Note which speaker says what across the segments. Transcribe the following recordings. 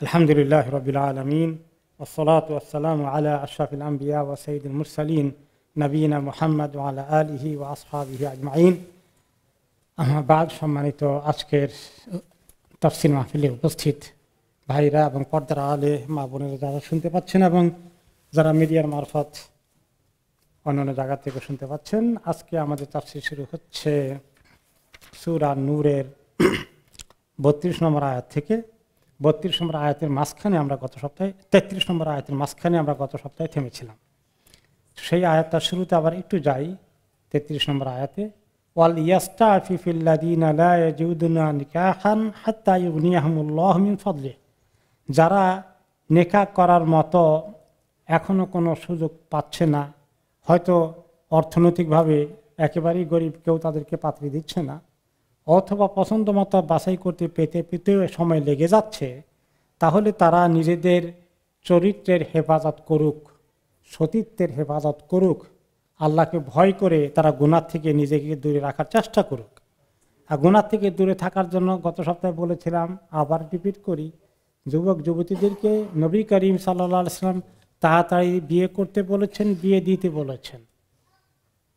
Speaker 1: আলহামদুলিল্লাহ রাব্বিল আলামিন ওয়াসসালাতু ওয়াসসালামু আলা আশরাফিল আমবিয়া ওয়া সাইয়্যিদিল মুরসালিন নবিয়িনা মুহাম্মদ ওয়া আলা আলিহি ওয়া আসহাবিহি আজমাইন। আম্মা বাদ, সম্মানিত আজকের তাফসীর মাহফিলে উপস্থিত ভাইরা এবং পর্দার আলে মা বোনেরা যারা শুনতে পাচ্ছেন এবং যারা মিডিয়ার মারফত অন্যান্য জায়গা থেকে শুনতে পাচ্ছেন, আজকে আমাদের তাফসীর শুরু হচ্ছে সূরা নূরের 32 নম্বর আয়াত থেকে। 32 নম্বর আয়াতের মাঝখানে আমরা গত সপ্তাহে 33 নম্বর আয়াতের মাঝখানে আমরা গত সপ্তাহে থেমেছিলাম। সেই আয়াতটা শুরুতে আবার একটু যাই। 33 নম্বর আয়াতে ওয়াল ইয়াস্তাফিফিল্লাযীনা লা ইয়াজুদুনা নিকাহান হাত্তা ইউগনিয়াহুমুল্লাহু মিন ফাদলিহি, যারা নেকাহ করার মতো এখনো কোনো সুযোগ পাচ্ছে না, হয়তো অর্থনৈতিকভাবে একেবারেই গরিব, কেউ তাদেরকে পাত্রী দিচ্ছে না, অথবা পছন্দ মতো বাছাই করতে পেতেও সময় লেগে যাচ্ছে, তাহলে তারা নিজেদের চরিত্রের হেফাজত করুক, সতীত্বের হেফাজত করুক, আল্লাহকে ভয় করে তারা গুনাহ থেকে নিজেকে দূরে রাখার চেষ্টা করুক। আর গুনাহ থেকে দূরে থাকার জন্য গত সপ্তাহে বলেছিলাম, আবার রিপিট করি, যুবক যুবতীদেরকে নবী করিম সাল্লাল্লাহু আলাইহি ওয়াসাল্লাম তাড়াতাড়ি বিয়ে করতে বলেছেন, বিয়ে দিতে বলেছেন।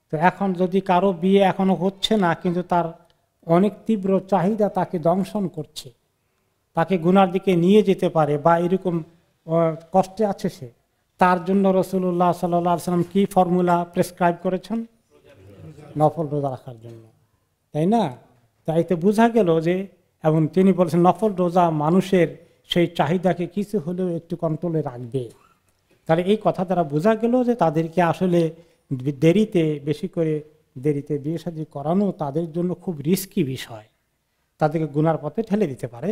Speaker 1: তো এখন যদি কারো বিয়ে এখনো হচ্ছে না, কিন্তু তার অনেক তীব্র চাহিদা তাকে দংশন করছে, তাকে গুনার দিকে নিয়ে যেতে পারে, বা এরকম কষ্টে আছে সে, তার জন্য রাসূলুল্লাহ সাল্লাল্লাহু আলাইহি ওয়াসাল্লাম কি ফর্মুলা প্রেসক্রাইব করেছেন? নফল রোজা রাখার জন্য, তাই না? তাইতে বোঝা গেল যে, এবং তিনি বলেছেন নফল রোজা মানুষের সেই চাহিদাকে কিছু হলেও একটু কন্ট্রোলে রাখবে। তাহলে এই কথা দ্বারা বোঝা গেল যে তাদেরকে আসলে বেশি করে দেরিতে বিয়ে শাদী করানো তাদের জন্য খুব রিস্কি বিষয়, তাদেরকে গুনার পথে ঠেলে দিতে পারে।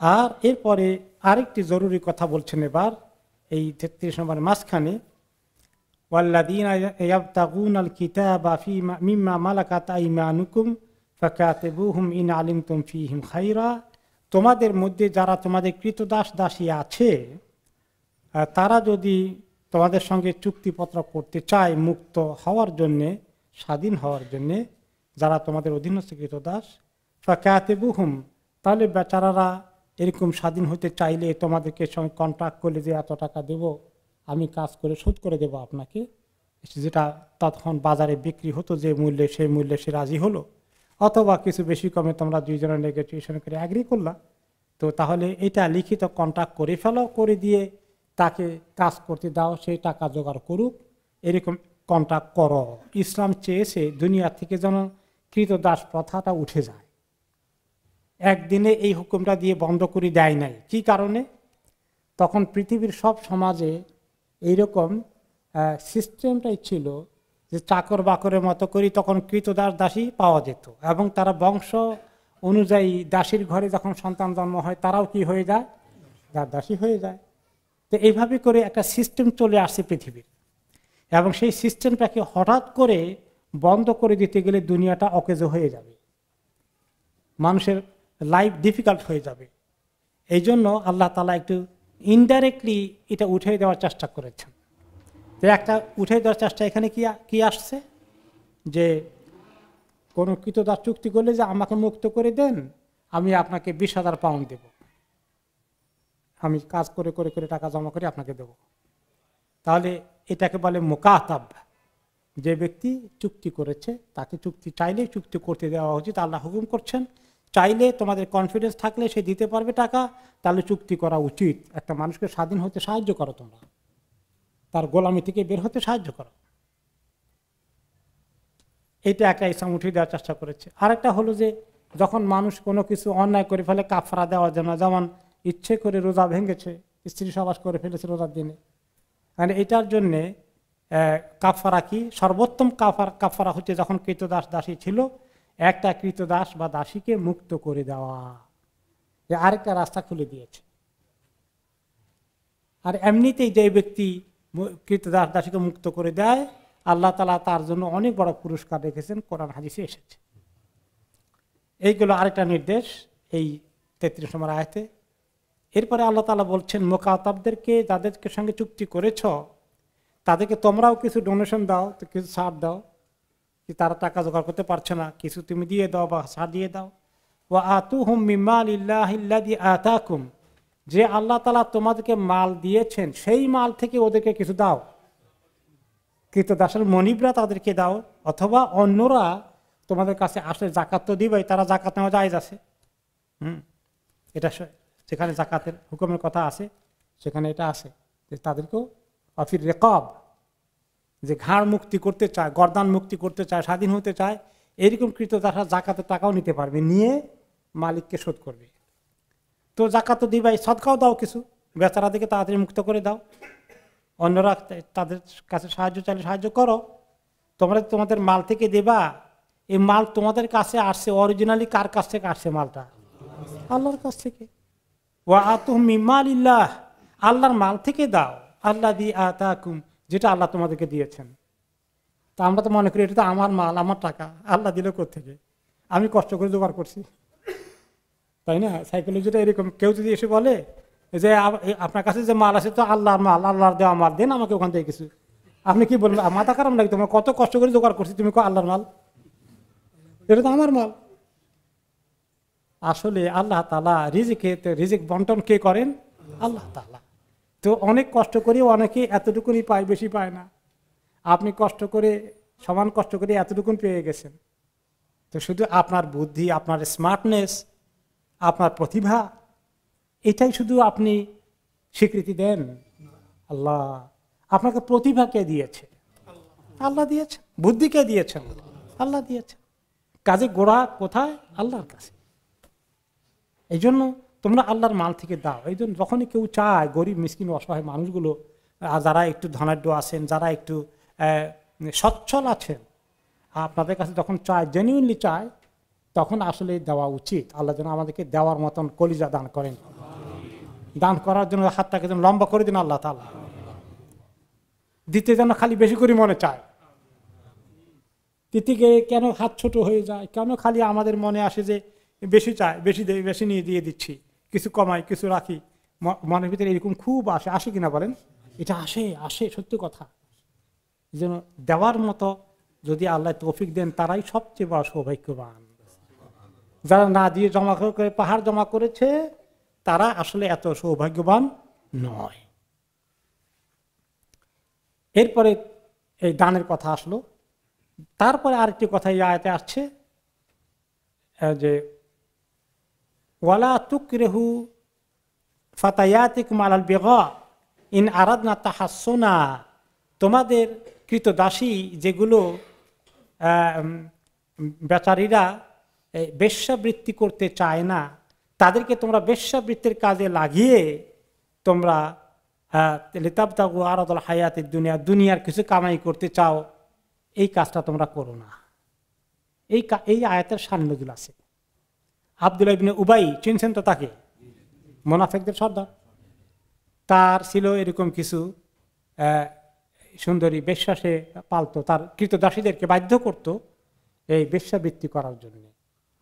Speaker 1: আর এরপরে আরেকটি জরুরি কথা বলছেন এবার এই 33 নম্বরের মাঝখানে, ওয়াল্লাযীনা ইয়াবতাগুনাল কিতাবা মিম্মা মালাকাত আইমানুকুম ফাকাতিবুহুম ইন আলিমতুম ফীহিম খায়রা, তোমাদের মধ্যে যারা তোমাদের কৃতদাস দাসী আছে, তারা যদি তোমাদের সঙ্গে চুক্তিপত্র করতে চায় মুক্ত হওয়ার জন্যে, স্বাধীন হওয়ার জন্যে, যারা তোমাদের অধীনস্থ কৃতদাস, ফাকাতিবুহুম, তাহলে বেচারারা এরকম স্বাধীন হতে চাইলে তোমাদেরকে সঙ্গে কন্ট্রাক্ট করলে যে এত টাকা দেব, আমি কাজ করে শোধ করে দেব আপনাকে, যেটা তখন বাজারে বিক্রি হতো যে মূল্যে, সেই মূল্যে সে রাজি হলো, অথবা কিছু বেশি কমে তোমরা দুইজনের নেগোসিয়েশন করে অ্যাগ্রি করলা, তো তাহলে এটা লিখিত কন্ট্রাক্ট করে ফেলো, করে দিয়ে তাকে কাজ করতে দাও, সেই টাকা জোগাড় করুক, এরকম কন্ট্রাক্ট করো। ইসলাম চেয়েছে দুনিয়া থেকে যেন কৃতদাস প্রথাটা উঠে যায়। একদিনে এই হুকুমটা দিয়ে বন্ধ করে দেয় নাই। কি কারণে? তখন পৃথিবীর সব সমাজে এইরকম সিস্টেমটাই ছিল যে চাকর বাকরের মতো করে তখন কৃতদাস দাসী পাওয়া যেত, এবং তারা বংশ অনুযায়ী দাসীর ঘরে যখন সন্তান জন্ম হয় তারাও কি হয়ে যায়? দাসী হয়ে যায়। তো এইভাবে করে একটা সিস্টেম চলে আসছে পৃথিবীর, এবং সেই সিস্টেমটাকে হঠাৎ করে বন্ধ করে দিতে গেলে দুনিয়াটা অকেজো হয়ে যাবে, মানুষের লাইফ ডিফিকাল্ট হয়ে যাবে। এই জন্য আল্লাহ তাআলা একটু ইনডাইরেক্টলি এটা উঠে দেওয়ার চেষ্টা করেছেন। তো একটা উঠে দেওয়ার চেষ্টা এখানে কি আসছে, যে কোনো কৃতদাস চুক্তি করলে যে আমাকে মুক্ত করে দেন, আমি আপনাকে 20,000 পাউন্ড দেব, আমি কাজ করে করে করে টাকা জমা করে আপনাকে দেব। তাহলে এটাকে বলে মুকাতাব। যে ব্যক্তি চুক্তি করেছে তাকে চুক্তি চাইলে চুক্তি করতে দেওয়া উচিত। আল্লাহ হুকুম করছেন, চাইলে তোমাদের কনফিডেন্স থাকলে সে দিতে পারবে টাকা, তাহলে চুক্তি করা উচিত। একটা মানুষকে স্বাধীন হতে সাহায্য করো, তোমরা তার গোলামি থেকে বের হতে সাহায্য করো। এটা একটা ইসলাম উঠিয়ে দেওয়ার চেষ্টা করেছে। আরেকটা হলো যে যখন মানুষ কোনো কিছু অন্যায় করে ফেলে কাফারা দেওয়ার জন্য, যেমন ইচ্ছে করে রোজা ভেঙেছে, স্ত্রী সবাস করে ফেলেছে রোজার দিনে, মানে এটার জন্যে কাফারা কি? সর্বোত্তম কাফারা হচ্ছে যখন কৃতদাস দাসী ছিল, একটা কৃতদাস বা দাসীকে মুক্ত করে দেওয়া, যে আরেকটা রাস্তা খুলে দিয়েছে। আর এমনিতেই যে ব্যক্তি কৃতদাস দাসীকে মুক্ত করে দেয়, আল্লাহ তাআলা তার জন্য অনেক বড় পুরস্কার রেখেছেন, কোরআন হাদিসে এসেছে। এইগুলো আরেকটা নির্দেশ এই 33 নম্বর আয়াতে। এরপরে আল্লাহ তাআলা বলছেন, মুকাতাবদেরকে, যাদেরকে সঙ্গে চুক্তি করেছ, তাদেরকে তোমরাও কিছু ডোনেশন দাও, তো কিছু ছাড় দাও, কি তারা টাকা জোগাড় করতে পারছে না, কিছু তুমি দিয়ে দাও বা ছাড় দিয়ে দাও। ওয়া আতুহুম মিন মালিল্লাহিল্লাযী আতাকুম, যে আল্লাহ তাআলা তোমাদেরকে মাল দিয়েছেন সেই মাল থেকে ওদেরকে কিছু দাও, কৃতদাসের মনিবরা তাদেরকে দাও, অথবা অন্যরা তোমাদের কাছে আসলে জাকাত তো দিবেই, তারা জাকাত নেওয়া জায়েজ আছে। এটা যেখানে জাকাতের হুকুমের কথা আছে সেখানে এটা আছে যে তাদেরকেও অফির রেকব, যে ঘাড় মুক্তি করতে চায়, গর্দান মুক্তি করতে চায়, স্বাধীন হতে চায়, এরকম কৃতদাসরা জাকাতের টাকাও নিতে পারবে, নিয়ে মালিককে শোধ করবে। তো জাকাত তো দিবাই, সদকাও দাও, কিছু বেচারাদেরকে তাড়াতাড়ি মুক্ত করে দাও, অন্যরা তাদের কাছে সাহায্য চাইলে সাহায্য করো। তোমরা তোমাদের মাল থেকে দেবা, এই মাল তোমাদের কাছে আসছে অরিজিনালি কার কাছ থেকে আসছে? মালটা আল্লাহর কাছ থেকে। ওয়া আতুহুম মিম্মালিল্লাহ, আল্লাহর মাল থেকে দাও, আল্লাযী আতাকুম, যেটা আল্লাহ তোমাদেরকে দিয়েছেন। তা আমরা তো মনে করি এটা তো আমার মাল, আমার টাকা, আল্লাহ দিল কোত্থেকে, আমি কষ্ট করে জোগাড় করছি, তাই না? সাইকোলজিটা এরকম। কেউ যদি এসে বলে যে আপনার কাছে যে মাল আছে তো আল্লাহর মাল, আল্লাহর দেওয়া মাল, দেন আমাকে ওখান থেকে কিছু, আপনি কি বলবেন? মাথা খারাপ লাগে তোমার? কত কষ্ট করে জোগাড় করছি, তুমি আল্লাহর মাল, এটা তো আমার মাল। আসলে আল্লাহ তাআলা রিজিক বন্টন কে করেন? আল্লাহ তাআলা। তো অনেক কষ্ট করে অনেকে এতটুকুনি পায়, বেশি পায় না। আপনি কষ্ট করে, সমান কষ্ট করে এতটুকুন পেয়ে গেছেন। তো শুধু আপনার বুদ্ধি, আপনার স্মার্টনেস, আপনার প্রতিভা, এটাই শুধু আপনি স্বীকৃতি দেন। আল্লাহ আপনাকে প্রতিভা কে দিয়েছে? আল্লাহ দিয়েছেন। বুদ্ধি কে দিয়েছেন? আল্লাহ দিয়েছেন। কাজে গোড়া কোথায়? আল্লাহর কাছে। এই জন্য তোমরা আল্লাহর মাল থেকে দাও। এই জন্য যখনই কেউ চায়, গরিব মিসকিন অসহায় মানুষগুলো, যারা একটু ধনাঢ্য আছেন, যারা একটু সচ্ছল আছেন, আপনাদের কাছে যখন চায়, জেনুইনলি চায়, তখন আসলে দেওয়া উচিত। আল্লাহ যেন আমাদেরকে দেওয়ার মতন কলিজা দান করেন। দান করার জন্য হাতটাকে যেন লম্বা করে দিন আল্লাহ তাআলা। দিতে যেন খালি বেশি করে মনে চায়, দিতে গিয়ে কেন হাত ছোট হয়ে যায়, কেন খালি আমাদের মনে আসে যে বেশি চায়, বেশি নিয়ে দিয়ে দিচ্ছি, কিছু কমাই কিছু রাখি, মনের ভিতরে এরকম খুব আসে কিনা বলেন? এটা আসে সত্যি কথা। যেন দেওয়ার মতো যদি আল্লাহ তৌফিক দেন, তারাই সবচেয়ে বড় সৌভাগ্যবান। যারা না দিয়ে জমা করে পাহাড় জমা করেছে, তারা আসলে এত সৌভাগ্যবান নয়। এরপরে এই দানের কথা আসলো। তারপরে আরেকটি কথা এই আয়াতে আসছে যে ওয়ালা তুকরিহু ফাতায়াতিকুম আলাল বিগা ইন আরাদনা তাহাসসুনা, তোমাদের কৃতদাসী যেগুলো বেচারীরা বেশ্যাবৃত্তি করতে চায় না, তাদেরকে তোমরা বেশ্যাবৃত্তির কাজে লাগিয়ে তোমরা লিতাবতাগু আরাদাল হায়াতিদ দুনিয়া, দুনিয়ার কিছু কামাই করতে চাও, এই কাজটা তোমরা করো না। এই আয়াতের সান্নজুল আছে। আব্দুল্লাহ ইবনে উবাই, চিনছেন তো তাকে? মুনাফিকদের সর্দার। তার ছিল এরকম কিছু সুন্দরী বেশ্যা, সে পালতো, তার কৃতদাসীদেরকে বাধ্য করত এই বেশ্যাবৃত্তি করার জন্য,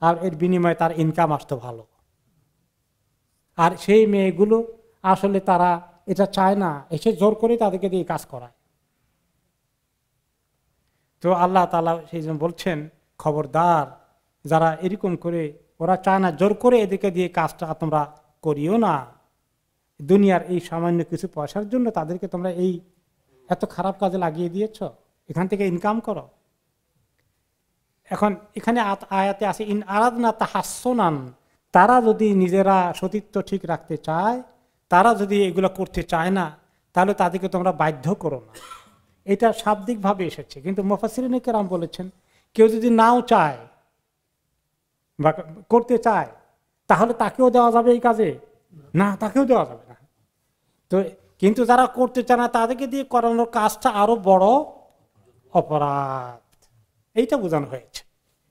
Speaker 1: আর এর বিনিময়ে তার ইনকাম আসতো ভালো। আর সেই মেয়েগুলো আসলে তারা এটা চায় না, এসে জোর করে তাদেরকে দিয়ে কাজ করায়। তো আল্লাহ তাআলা সেই জন্য বলছেন, খবরদার, যারা এরকম করে, ওরা চায় না, জোর করে এদেরকে দিয়ে কাজটা তোমরা করিও না। দুনিয়ার এই সামান্য কিছু পয়সার জন্য তাদেরকে তোমরা এই এত খারাপ কাজে লাগিয়ে দিয়েছ, এখান থেকে ইনকাম করো। এখন এখানে আয়াতে আছে ইন আরাদনা তাহাসসুনান, তারা যদি নিজেরা সতীত্ব ঠিক রাখতে চায়, তারা যদি এগুলো করতে চায় না, তাহলে তাদেরকে তোমরা বাধ্য করো না। এটা শাব্দিকভাবে এসেছে, কিন্তু মুফাসসিরিনে কেরাম বলেছেন, কেউ যদি নাও চায় বা করতে চায়, তাহলে তাকেও দেওয়া যাবে এই কাজে? না, তাকেও দেওয়া যাবে না। তো কিন্তু যারা করতে চায় না, তাদেরকে দিয়ে করানোর কাজটা আরো বড় অপরাধ। এইটা বোঝানো হয়েছে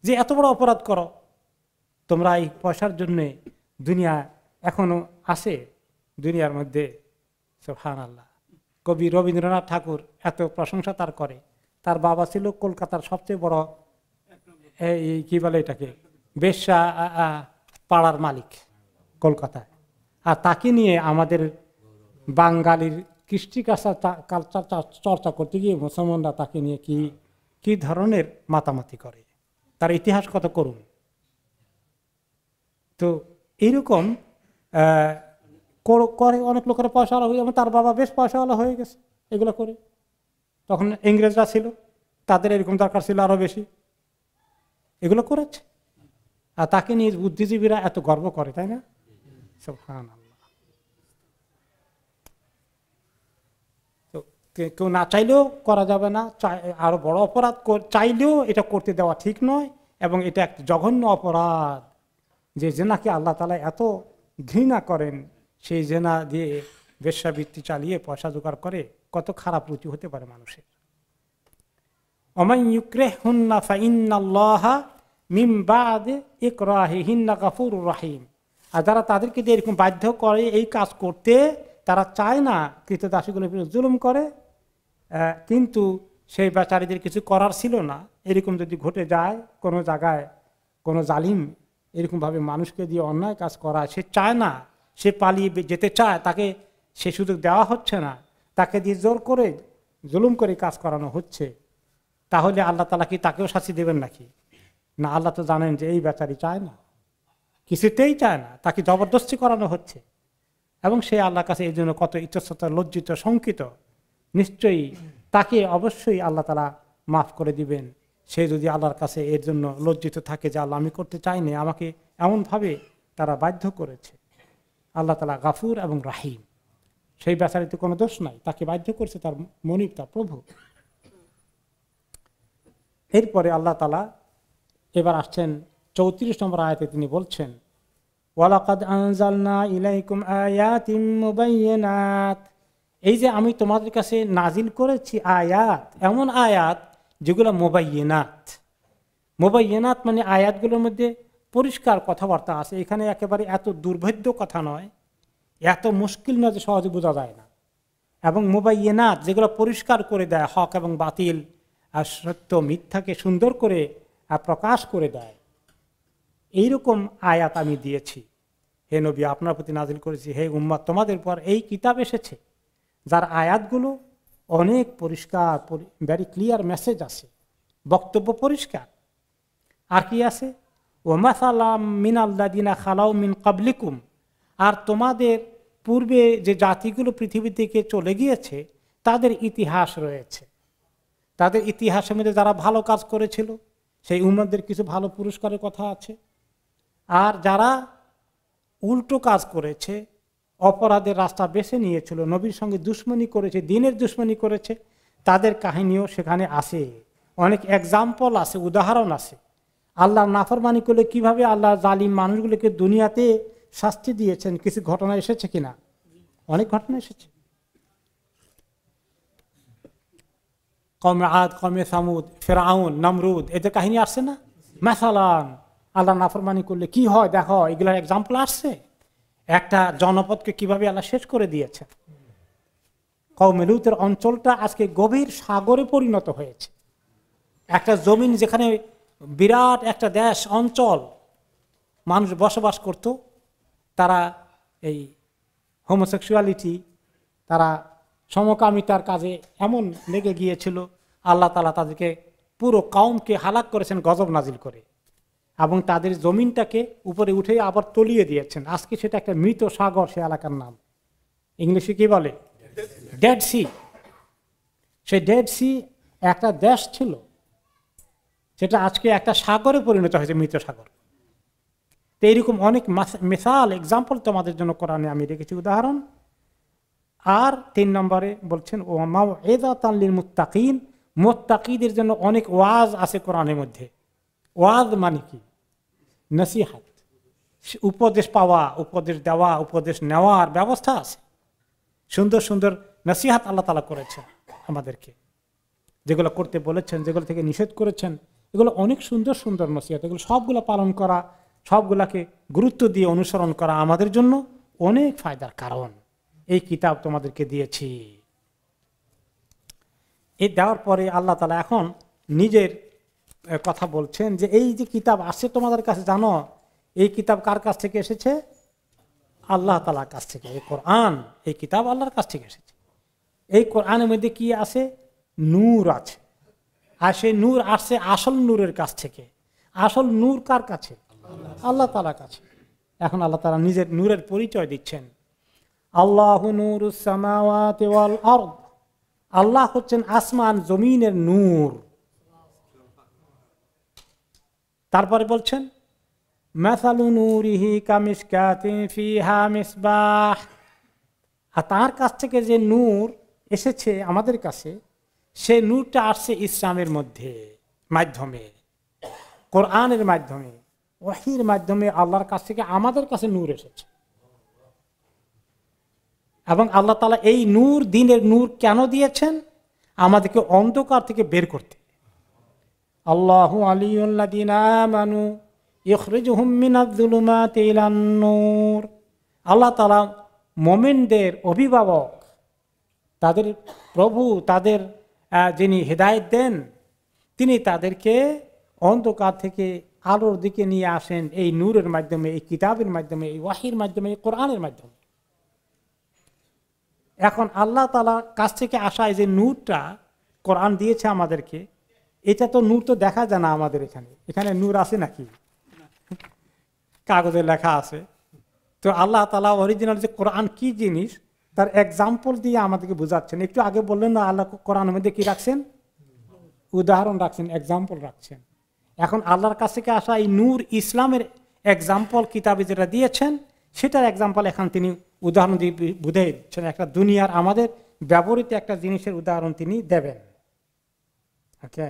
Speaker 1: যে এত বড় অপরাধ করো তোমরা এই পয়সার জন্য। দুনিয়া এখনো আছে, দুনিয়ার মধ্যে সুবহানাল্লাহ। কবি রবীন্দ্রনাথ ঠাকুর এত প্রশংসা তার করে, তার বাবা ছিল কলকাতার সবচেয়ে বড় এই কি বলে এটাকে, বেশ্যা পাড়ার মালিক কলকাতায়। আর তাকে নিয়ে আমাদের বাঙালির কৃষ্টি কালচার চর্চা করতে গিয়ে মুসলমানরা তাকে নিয়ে কি ধরনের মাতামাতি করে, তার ইতিহাস কত করুন। তো এইরকম করে অনেক লোকের পয়সাওয়ালা হয়ে, তার বাবা বেশ পয়সাওয়ালা হয়ে গেছে এগুলো করে। তখন ইংরেজরা ছিল, তাদের এরকম দরকার ছিল আরো বেশি, এগুলো করেছে। আর তাকে নিয়ে বুদ্ধিজীবীরা এত গর্ব করে, তাই না? সুবহানাল্লাহ। তো কেউ না চাইলেও করা যাবে না, আরো বড় অপরাধ চাইলেও এটা করতে দেওয়া ঠিক নয়, এবং এটা একটা জঘন্য অপরাধ। যে জেনাকে আল্লাহ তাআলা এত ঘৃণা করেন, সেই জেনা দিয়ে বেশ্যাবৃত্তি চালিয়ে পয়সা জোগাড় করে কত খারাপ রুচি হতে পারে মানুষের। ওমান ইউকরিহুন্না ফাইন্নাল্লাহা মিন বাদি ইকরাহিহিন্না গাফুরুর রহিম। আর যারা তাদেরকে দিয়ে এরকম বাধ্য করে এই কাজ করতে, তারা চায় না কৃতদাসীগুলোর বিরুদ্ধে জুলুম করে, কিন্তু সেই বেচারীদের কিছু করার ছিল না। এরকম যদি ঘটে যায় কোনো জায়গায়, কোনো জালিম এরকমভাবে মানুষকে দিয়ে অন্যায় কাজ করায়, সে চায় না, সে পালিয়ে যেতে চায়, তাকে সে সুযোগ দেওয়া হচ্ছে না, তাকে দিয়ে জোর করে জুলুম করে কাজ করানো হচ্ছে, তাহলে আল্লাহ তাআলা কি তাকেও শাস্তি দেবেন নাকি? না, আল্লাহ তো জানেন যে এই বেচারি চায় না, কিছুতেই চায় না, তাকে জবরদস্তি করানো হচ্ছে, এবং সে আল্লাহর কাছে এই জন্য কত ইতস্তত, লজ্জিত, শঙ্কিত। নিশ্চয়ই তাকে অবশ্যই আল্লাহ তাআলা মাফ করে দিবেন, সে যদি আল্লাহর কাছে এর জন্য লজ্জিত থাকে যে আল্লাহ আমি করতে চাইনি, আমাকে এমনভাবে তারা বাধ্য করেছে। আল্লাহ তাআলা গাফুর এবং রাহিম, সেই বেচারিতে কোনো দোষ নাই, তাকে বাধ্য করছে তার মনিব, তার প্রভু। এরপরে আল্লাহ তাআলা এবার আসছেন 34 নম্বর আয়াতে, তিনি বলছেন ওয়ালাকাদ আনজালনা ইলাইকুম আয়াতিম মুবায়্যিনাত। এই যে আমি তোমাদের কাছে নাজিল করেছি আয়াত, এমন আয়াত যেগুলো মুবায়্যিনাত। মুবায়্যিনাত মানে আয়াতগুলোর মধ্যে পরিষ্কার কথাবার্তা আছে, এখানে একেবারে এত দুর্ভেদ্য কথা নয়, এত মুশকিল নয় যে সহজে বোঝা যায় না। এবং মুবায়্যিনাত যেগুলো পরিষ্কার করে দেয় হক এবং বাতিল, আর সত্য মিথ্যাকে সুন্দর করে প্রকাশ করে দেয়, এইরকম আয়াত আমি দিয়েছি। হে নবী, আপনার প্রতি নাজিল করেছি, হে উম্মত, তোমাদের পর এই কিতাব এসেছে যার আয়াতগুলো অনেক পরিষ্কার, ভেরি ক্লিয়ার মেসেজ আছে, বক্তব্য পরিষ্কার। আর কি আছে? ওমাসালাম মিনাল্লাযিনা খালাউ মিন ক্বাবলিকুম, আর তোমাদের পূর্বে যে জাতিগুলো পৃথিবী থেকে চলে গিয়েছে তাদের ইতিহাস রয়েছে, তাদের ইতিহাসের মধ্যে যারা ভালো কাজ করেছিল সেই উম্মতদের কিছু ভালো পুরস্কারের কথা আছে। আর যারা উল্টো কাজ করেছে, অপরাধের রাস্তা বেছে নিয়েছিল, নবীর সঙ্গে দুশমনি করেছে, দ্বীনের দুশমনি করেছে, তাদের কাহিনীও সেখানে আছে। অনেক এক্সাম্পল আছে, উদাহরণ আছে। আল্লাহর নাফরমানি করলে কিভাবে আল্লাহ জালিম মানুষগুলোকে দুনিয়াতে শাস্তি দিয়েছেন, কিছু ঘটনা এসেছে কিনা? অনেক ঘটনা এসেছে। কওমে আদ, কওমে সামুদ, ফিরআউন, নমরুদ, এদের কাহিনী আসছে না? মাসালান, আল্লাহ নাফরমানি করলে কি হয় দেখো, এগুলোর এক্সাম্পল আসছে। একটা জনপদকে কিভাবে আল্লাহ শেষ করে দিয়েছে। কওমে লূতের অঞ্চলটা আজকে গভীর সাগরে পরিণত হয়েছে। একটা জমিন যেখানে বিরাট একটা দেশ অঞ্চল মানুষ বসবাস করত, তারা এই হোমোসেক্সুয়ালিটি, তারা সমকামিতার কাজে এমন লেগে গিয়েছিল, আল্লাহ তাআলা তাদেরকে পুরো কওমকে হালাক করেছেন গজব নাজিল করে, এবং তাদের জমিনটাকে উপরে উঠে আবার তলিয়ে দিয়েছেন। আজকে সেটা একটা মৃত সাগর, সে এলাকার নাম ইংলিশে কি বলে? Dead Sea. সেই ডেড সি একটা দেশ ছিল, সেটা আজকে একটা সাগরে পরিণত হয়েছে, মৃত সাগর। তো এইরকম অনেক মিসাল, এক্সাম্পল তোমাদের জন্য কোরআনে আমি রেখেছি, উদাহরণ। আর 3 নম্বরে বলছেন ও মাউইযাতান লিল মুত্তাকিন, মুত্তাকিদের জন্য অনেক ওয়াজ আছে কোরআনের মধ্যে। ওয়াজ মানে কি? নসিহত, উপদেশ পাওয়া, উপদেশ দেওয়া, উপদেশ নেওয়ার ব্যবস্থা আছে। সুন্দর সুন্দর নসিহত আল্লাহ তাআলা করেছেন আমাদেরকে, যেগুলো করতে বলেছেন, যেগুলো থেকে নিষেধ করেছেন, এগুলো অনেক সুন্দর সুন্দর নসিহত। এগুলো সবগুলো পালন করা, সবগুলাকে গুরুত্ব দিয়ে অনুসরণ করা আমাদের জন্য অনেক ফায়দার কারণ। এই কিতাব তোমাদেরকে দিয়েছি। এই দেওয়ার পরে আল্লাহ তাআলা এখন নিজের কথা বলছেন যে এই যে কিতাব আসছে তোমাদের কাছে, জানো এই কিতাব কার কাছ থেকে এসেছে? আল্লাহ তাআলার কাছ থেকে। এই কোরআন, এই কিতাব আল্লাহর কাছ থেকে এসেছে। এই কোরআনের মধ্যে কি আছে? নূর আছে। আর সেই নূর আসছে আসল নূরের কাছ থেকে। আসল নূর কার কাছে? আল্লাহ তাআলার কাছে। এখন আল্লাহ তাআলা নিজের নূরের পরিচয় দিচ্ছেন। আল্লাহু নূরুস সামাওয়াতি ওয়াল আরদ, আল্লাহ হচ্ছেন আসমান জমিনের নূর। তারপরে বলছেন মাসালু নূরিহি কামিশকাতিন ফিহা মিসবাহ, আর তার কাছ থেকে যে নূর এসেছে আমাদের কাছে, সে নূরটা আসছে ইসলামের মাধ্যমে, কোরআনের মাধ্যমে, ওহীর মাধ্যমে আল্লাহর কাছ থেকে আমাদের কাছে নূর এসেছে। এবং আল্লাহ তাআলা এই নূর, দ্বীনের নূর কেন দিয়েছেন? আমাদেরকে অন্ধকার থেকে বের করতে। আল্লাহু আলিয়ুল্লাযীনা আমানু ইখরিজুহুম মিনাজ-যুলুমাতি ইলান-নূর, আল্লাহ তাআলা মুমিনদের অভিভাবক, তাদের প্রভু, তাদের যিনি হেদায়েত দেন, তিনি তাদেরকে অন্ধকার থেকে আলোর দিকে নিয়ে আসেন এই নূরের মাধ্যমে, এই কিতাবের মাধ্যমে, এই ওহীর মাধ্যমে, এই কোরআনের মাধ্যমে। এখন আল্লাহ তাআলার কাছ থেকে আসা এই যে নূরটা কোরআন দিয়েছে আমাদেরকে, এটা তো নূর তো দেখা যায় না আমাদের এখানে নূর আছে নাকি? কাগজে লেখা আছে। তো আল্লাহ তাআলা অরিজিনাল যে কোরআন কি জিনিস তার এক্সাম্পল দিয়ে আমাদেরকে বোঝাচ্ছেন। একটু আগে বললেন না আল্লাহ কোরআনের মধ্যে কি রাখছেন? উদাহরণ রাখছেন, এক্সাম্পল রাখছেন। এখন আল্লাহর কাছ থেকে আসা এই নূর, ইসলামের এক্সাম্পল কিতাবে যেটা দিয়েছেন, সেটার এক্সাম্পল এখন তিনি উদাহরণ দিয়ে বুঝিয়ে দিচ্ছেন। একটা দুনিয়ার আমাদের ব্যবহৃত একটা জিনিসের উদাহরণ তিনি দেবেন। ওকে,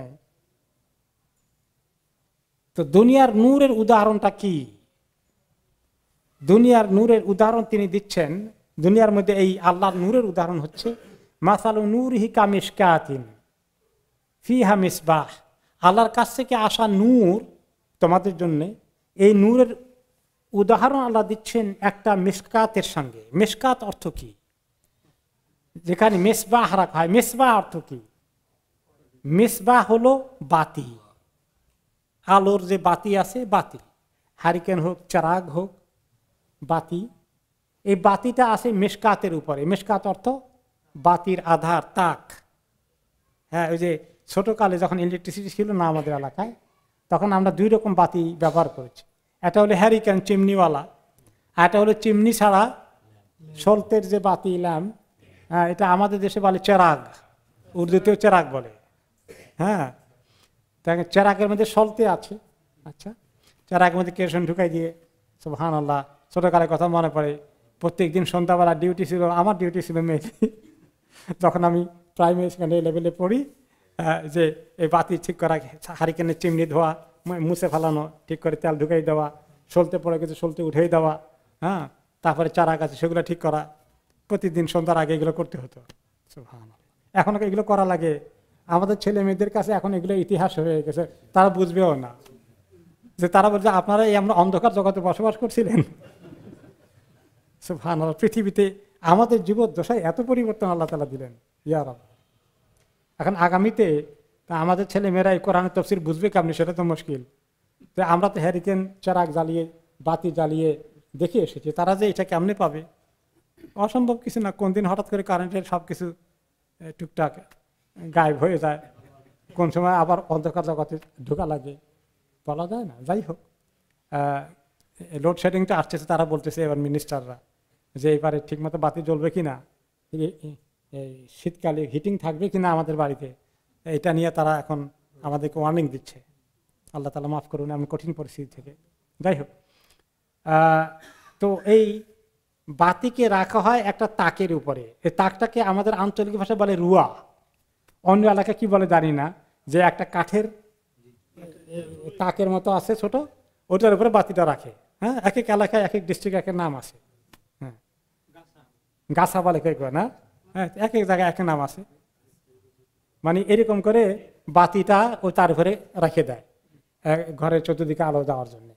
Speaker 1: তো দুনিয়ার নূরের উদাহরণটা কি? দুনিয়ার নূরের উদাহরণ তিনি দিচ্ছেন। দুনিয়ার মধ্যে এই আল্লাহর নূরের উদাহরণ হচ্ছে মাসালু নূরিহি কামিশকাতিন ফিহা মিসবাহ, আল্লাহর কাছ থেকে আসা নূর তোমাদের জন্য, এই নূরের উদাহরণ আল্লাহ দিচ্ছেন একটা মিসকাতের সঙ্গে। মিসকাত অর্থ কি? যেখানে মিসবাহ রাখা হয়। মিসবাহ অর্থ কি? মিসবাহ হলো বাতি, আলোর যে বাতি আছে, বাতি, হারিকেন হোক, চারাগ হোক, বাতি। এই বাতিটা আছে মিসকাতের উপরে। মিসকাত অর্থ বাতির আধার, তাক। হ্যাঁ, ওই যে ছোটকালে যখন ইলেকট্রিসিটি ছিল না আমাদের এলাকায়, তখন আমরা দুই রকম বাতি ব্যবহার করেছি। একটা হলো হ্যারিকেন, চিমনিওয়ালা, আর একটা হলো চিমনি ছাড়া সলতের যে বাতি, ল্যাম্প। হ্যাঁ, এটা আমাদের দেশে বলে চেরাগ, উর্দুতেও চেরাগ বলে। হ্যাঁ, চেরাগের মধ্যে সলতে আছে। আচ্ছা, চেরাগের মধ্যে কেরোসিন ঢুকাই দিয়ে, সুবহানাল্লাহ, ছোটকালের কথা মনে পড়ে। প্রত্যেক দিন সন্ধ্যাবেলা ডিউটি ছিল, আমার ডিউটি ছিল মেয়েটি, যখন আমি প্রাইমারি সেকেন্ডারি লেভেলে পড়ি, যে এই বাতি ঠিক করা, হারিকেনের চিমনি ধোয়া, মুছে ফেলানো, ঠিক করে তেল ঢুকাই দেওয়া, সলতে পড়ে গেছে সলতে উঠেই দেওয়া, হ্যাঁ, তারপরে চারাগ আছে সেগুলো ঠিক করা। প্রতিদিন সন্ধ্যার আগে এগুলো করতে হতো। সুবহানাল্লাহ, এখন এগুলো করা লাগে। আমাদের ছেলে মেয়েদের কাছে এখন এগুলো ইতিহাস হয়ে গেছে, তারা বুঝবেও না। যে তারা বলছে আপনারা এই আমরা অন্ধকার জগতে বসবাস করছিলেন। সুবহানাল্লাহ, পৃথিবীতে আমাদের জীবদ্দশায় এত পরিবর্তন আল্লাহ তাআলা দিলেন। ইয়া রাব, এখন আগামীতে আমাদের ছেলে মেয়েরা এই কোরআনের তাফসীর বুঝবে কেমনি, সেটা তো মুশকিল। যে আমরা তো হ্যারিকেন, চারাগ জ্বালিয়ে, বাতি জ্বালিয়ে দেখে এসেছি, তারা যে এটা কেমনে পাবে? অসম্ভব কিছু না। কোন দিন হঠাৎ করে কারেন্টের সব কিছু টুকটাক গায়েব হয়ে যায়, কোন সময় আবার অন্ধকার জগতে ঢোকা লাগে, বলা যায় না। যাই হোক, লোডশেডিংটা আসছে, তারা বলতেছে এবার মিনিস্টাররা যে এবারে ঠিকমতো বাতি জ্বলবে কিনা, এই শীতকালে হিটিং থাকবে কিনা আমাদের বাড়িতে, এটা নিয়ে তারা এখন আমাদেরকে ওয়ার্নিং দিচ্ছে। আল্লাহ তাআলা মাফ করুন এমন কঠিন পরিস্থিতি থেকে। যাই হোক, তো এই বাতিকে রাখা হয় একটা তাকের উপরে। এই তাকটাকে আমাদের আঞ্চলিক ভাষায় বলে রুয়া, অন্য এলাকায় কি বলে জানি না। যে একটা কাঠের তাকের মতো আছে ছোট, ওটার উপরে বাতিটা রাখে। হ্যাঁ, এক এক এলাকায়, এক এক ডিস্ট্রিক্ট এক এক নাম আছে। হ্যাঁ, গাছা বলে কেউ না। হ্যাঁ, এক এক জায়গায় এক নাম আছে। মানে এরকম করে বাতিটা ও তার উপরে রেখে দেয় ঘরের চতুর্দিকে আলো দেওয়ার জন্য,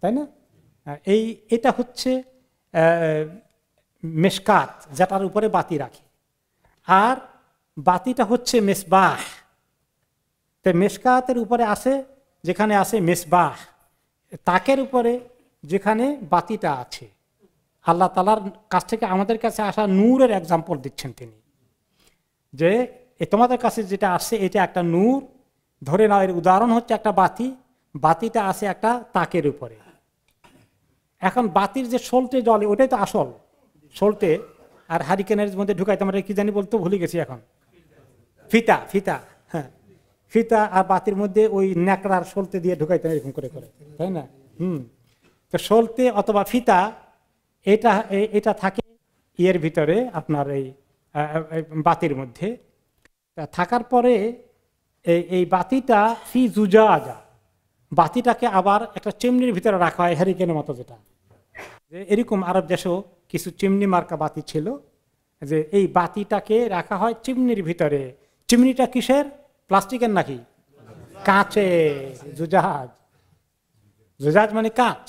Speaker 1: তাই না? এটা হচ্ছে মিশকাত, যেটার উপরে বাতি রাখে। আর বাতিটা হচ্ছে মিসবাহ। তো মিশকাতের উপরে আছে যেখানে আছে মিসবাহ, তাকের উপরে যেখানে বাতিটা আছে। আল্লাহ তাআলার কাছ থেকে আমাদের কাছে আসা নূরের এক্সাম্পল দিচ্ছেন তিনি, যে তোমাদের কাছে যেটা আসছে এটা একটা নূর। ধরে নাও এর উদাহরণ হচ্ছে একটা বাতি, বাতিটা আছে একটা তাকের উপরে। এখন বাতির যে সলতে জ্বলে ওটাই তো আসল। সলতে আর হারিকেনের মধ্যে ঢুকাইতাম, কি জানি বলতো, ভুলে গেছি এখন, ফিতা, ফিতা, হ্যাঁ ফিতা, আর বাতির মধ্যে ওই ন্যাকড়ার সলতে দিয়ে ঢুকাইতাম এরকম করে করে, তাই না? তো সলতে অথবা ফিতা এটা এটা থাকে ইয়ের ভিতরে, আপনার এই বাতির মধ্যে থাকার পরে এই বাতিটা ফি জুজাজা, বাতিটাকে আবার একটা চিমনির ভিতরে রাখা হয় হ্যারিকেনের মতো, যেটা এরকম আরব দেশেও কিছু চিমনি মার্কা বাতি ছিল, যে এই বাতিটাকে রাখা হয় চিমনির ভিতরে। চিমনিটা কিসের? প্লাস্টিকের নাকি কাঁচের? জুজাজ, জুজাজ মানে কাঁচ,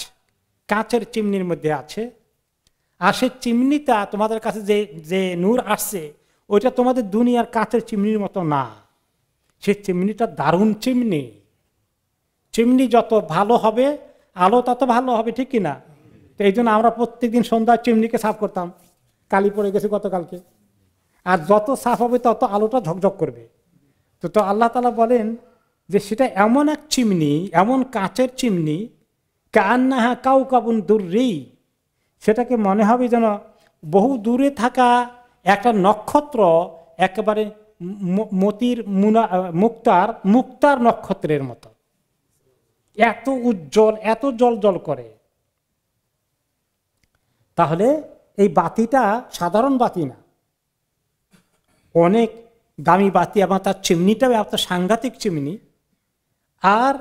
Speaker 1: কাঁচের চিমনির মধ্যে আছে। আর সেই চিমনিটা তোমাদের কাছে যে যে নূর আসছে, ওইটা তোমাদের দুনিয়ার কাঁচের চিমনির মতো না, সেই চিমনিটা দারুণ চিমনি। চিমনি যত ভালো হবে আলো তত ভালো হবে, ঠিক কিনা? তো এই জন্য আমরা প্রত্যেকদিন সন্ধ্যায় চিমনিকে সাফ করতাম, কালি পড়ে গেছে গতকালকে, আর যত সাফ হবে তত আলোটা ঝকঝক করবে। তো আল্লাহ তাআলা বলেন যে সেটা এমন এক চিমনি, এমন কাঁচের চিমনি, কান্নাহা কাউকাবুন দুররি, সেটাকে মনে হবে যেন বহু দূরে থাকা একটা নক্ষত্র, একেবারে মতির মুক্তার নক্ষত্রের মতো, এত উজ্জ্বল, এত জল করে। তাহলে এই বাতিটা সাধারণ বাতি না, অনেক দামি বাতি, এবং তার চিমনিটাও একটা সাংঘাতিক চিমনি। আর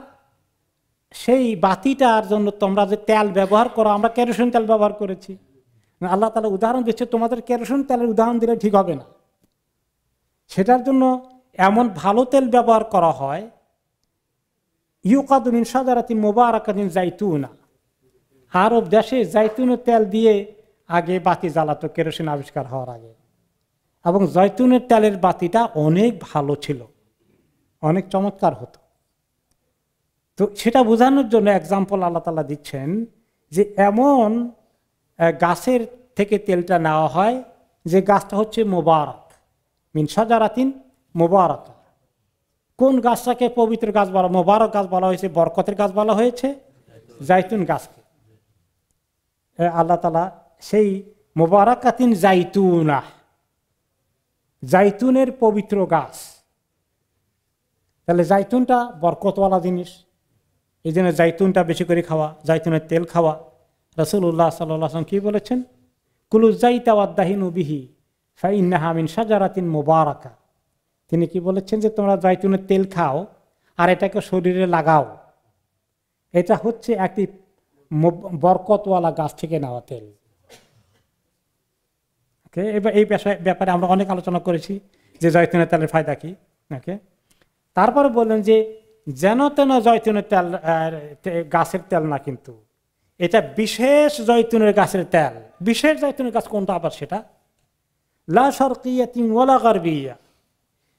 Speaker 1: সেই বাতিটার জন্য তোমরা যে তেল ব্যবহার করো, আমরা কেরোসিন তেল ব্যবহার করেছি, আল্লাহ তাআলা উদাহরণ দিচ্ছে, তোমাদের কেরোসিন তেলের উদাহরণ দিলে ঠিক হবে না। সেটার জন্য এমন ভালো তেল ব্যবহার করা হয়, ইউকাদু মিন শাজারাতিন মুবারাকাতিন জাইতুনা, আরব দেশে জাইতুনের তেল দিয়ে আগে বাতি জ্বালাতো কেরোসিন আবিষ্কার হওয়ার আগে, এবং জৈতুনের তেলের বাতিটা অনেক ভালো ছিল, অনেক চমৎকার হতো। তো সেটা বোঝানোর জন্য এক্সাম্পল আল্লাহ তাআলা দিচ্ছেন যে এমন গাছের থেকে তেলটা নেওয়া হয় যে গাছটা হচ্ছে মোবারক, মিন শাজারাতিন মোবারক। কোন গাছটাকে পবিত্র গাছ বলা, মোবারক গাছ বলা হয়েছে, বরকতের গাছ বলা হয়েছে? জাইতুন গাছকে। আল্লাহ তাআলা সেই মোবারাকাতিন জাইতুনা, জাইতুনের পবিত্র গাছ, তাহলে জাইতুনটা বরকতওয়ালা জিনিস, এই জন্য জাইতুনটা বেশি করে খাওয়া, জাইতুনের তেল খাওয়া। রাসূলুল্লাহ সাল্লাল্লাহু আলাইহি ওয়াসাল্লাম কি বলেছেন? কুলু যাইতা ওয়াদাহিনু বিহি ফাইন্নাহা মিন শাজারাতিন মুবারাকা। তিনি কি বলেছেন যে তোমরা জাইতুনের তেল খাও আর এটাকে শরীরে লাগাও, এটা হচ্ছে একটি বরকতওয়ালা গাছ থেকে নেওয়া তেল। এবার এই ব্যাপারে আমরা অনেক আলোচনা করেছি যে জয়তুনের তেলের ফায়দা কি। তারপরে বললেন যে যেন তেন জয়তুনের তেল গাছের তেল না, কিন্তু এটা বিশেষ জয়তুনের গাছের তেল। বিশেষ জয়তুনের গাছ কোনটা আবার? সেটা লা শারকিয়াতিন ওয়ালা গারবিয়া।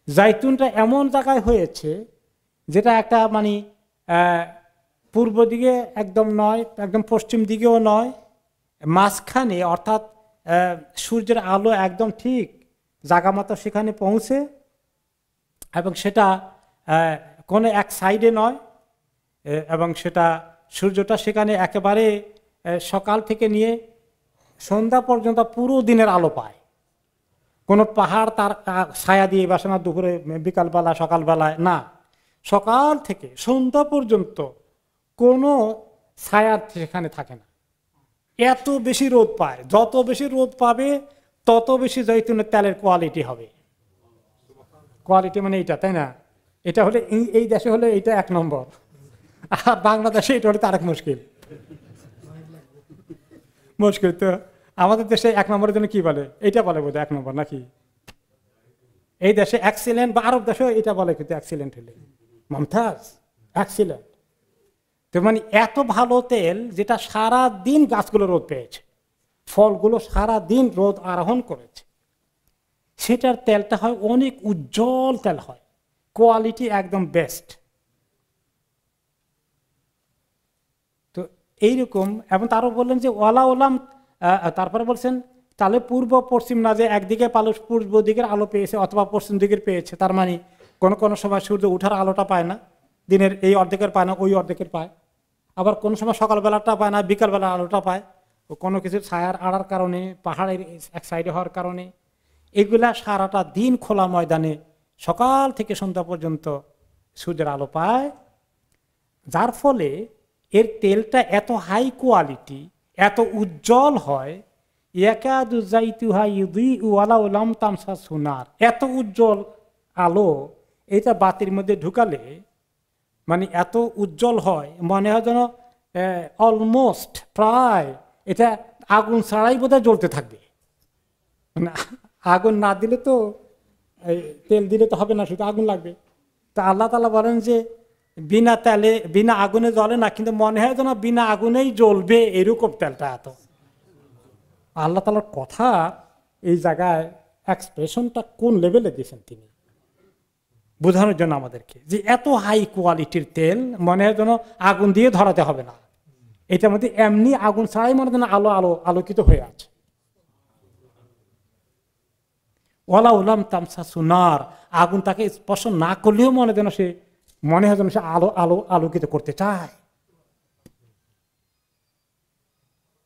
Speaker 1: জয়তুনটা এমন জায়গায় হয়েছে যেটা একটা মানে পূর্ব দিকে একদম নয়, একদম পশ্চিম দিকেও নয়, মাঝখানে, অর্থাৎ সূর্যের আলো একদম ঠিক জায়গা মতো সেখানে পৌঁছে, এবং সেটা কোনো এক সাইডে নয়, এবং সেটা সূর্যটা সেখানে একেবারে সকাল থেকে নিয়ে সন্ধ্যা পর্যন্ত পুরো দিনের আলো পায়। কোনো পাহাড় তার ছায়া দিয়ে বসে না দুপুরে, বিকালবেলা, সকালবেলায় না, সকাল থেকে সন্ধ্যা পর্যন্ত কোনো ছায়া সেখানে থাকে না, এত বেশি রোদ পায়। যত বেশি রোদ পাবে তত বেশি জৈতুনের তেলের কোয়ালিটি হবে। কোয়ালিটি মানে এইটা, তাই না? এটা হলে এই দেশে হলে এইটা 1 নম্বর, আর বাংলাদেশে এটা হলে তার মুশকিল। তো আমাদের দেশে 1 নম্বরের জন্য কি বলে? এইটা বলে বোধহয় 1 নম্বর নাকি? এই দেশে এক্সিলেন্ট, বা আরব দেশে এটা বলে, কিন্তু এক্সিলেন্ট হলে মমতাজ, এক্সিলেন্ট। তো মানে এত ভালো তেল যেটা সারা দিন গাছগুলো রোদ পেয়েছে, ফলগুলো সারা দিন রোদ আরোহণ করেছে, সেটার তেলটা হয় অনেক উজ্জ্বল তেল হয়, কোয়ালিটি একদম বেস্ট। তো এইরকম, এবং তারও বললেন যে ওয়ালা ওলাম, তারপরে বলছেন তাহলে পূর্ব পশ্চিম না, যে একদিকে পূর্ব দিকের আলো পেয়েছে অথবা পশ্চিম দিকের পেয়েছে, তার মানে কোনো সময় সূর্য উঠার আলোটা পায় না, দিনের এই অর্ধেকের পায় না, ওই অর্ধেকের পায়। আবার কোন সময় সকালবেলাটা পায় না, বিকালবেলা আলোটা পায়। কোনো কিছু ছায়ার আড়ার কারণে, পাহাড়ের এক সাইডে হওয়ার কারণে, এগুলা সারাটা দিন খোলা ময়দানে সকাল থেকে সন্ধ্যা পর্যন্ত সূর্যের আলো পায়, যার ফলে এর তেলটা এত হাই কোয়ালিটি, এত উজ্জ্বল হয়, এত উজ্জ্বল আলো এটা বাতির মধ্যে ঢুকালে মানে এত উজ্জ্বল হয়, মনে হয় যেন অলমোস্ট প্রায় এটা আগুন ছাড়াই বোধহয় জ্বলতে থাকবে। মানে আগুন না দিলে তো, তেল দিলে তো হবে না, শুধু আগুন লাগবে। তা আল্লাহ তাআলা বলেন যে বিনা তেলে বিনা আগুনে জ্বলে না, কিন্তু মনে হয় যেন বিনা আগুনেই জ্বলবে, এরকম তেলটা এত। আল্লাহ তাআলার কথা এই জায়গায় এক্সপ্রেশনটা কোন লেভেলে দিয়েছেন তিনি বোঝানোর জন্য আমাদেরকে, যে এত হাই কোয়ালিটির তেল মনে হয় যেন আগুন দিয়ে ধরাতে হবে না, এটার মধ্যে এমনি আগুন ছাড়াই মনে যেন আলো আলো আলোকিত হয়ে আছে। ওয়ালা উলাম তামসা সুনার, আগুন তাকে স্পর্শ না করলেও মনে যেন সে মনে হয় যেন সে আলো আলো আলোকিত করতে চায়।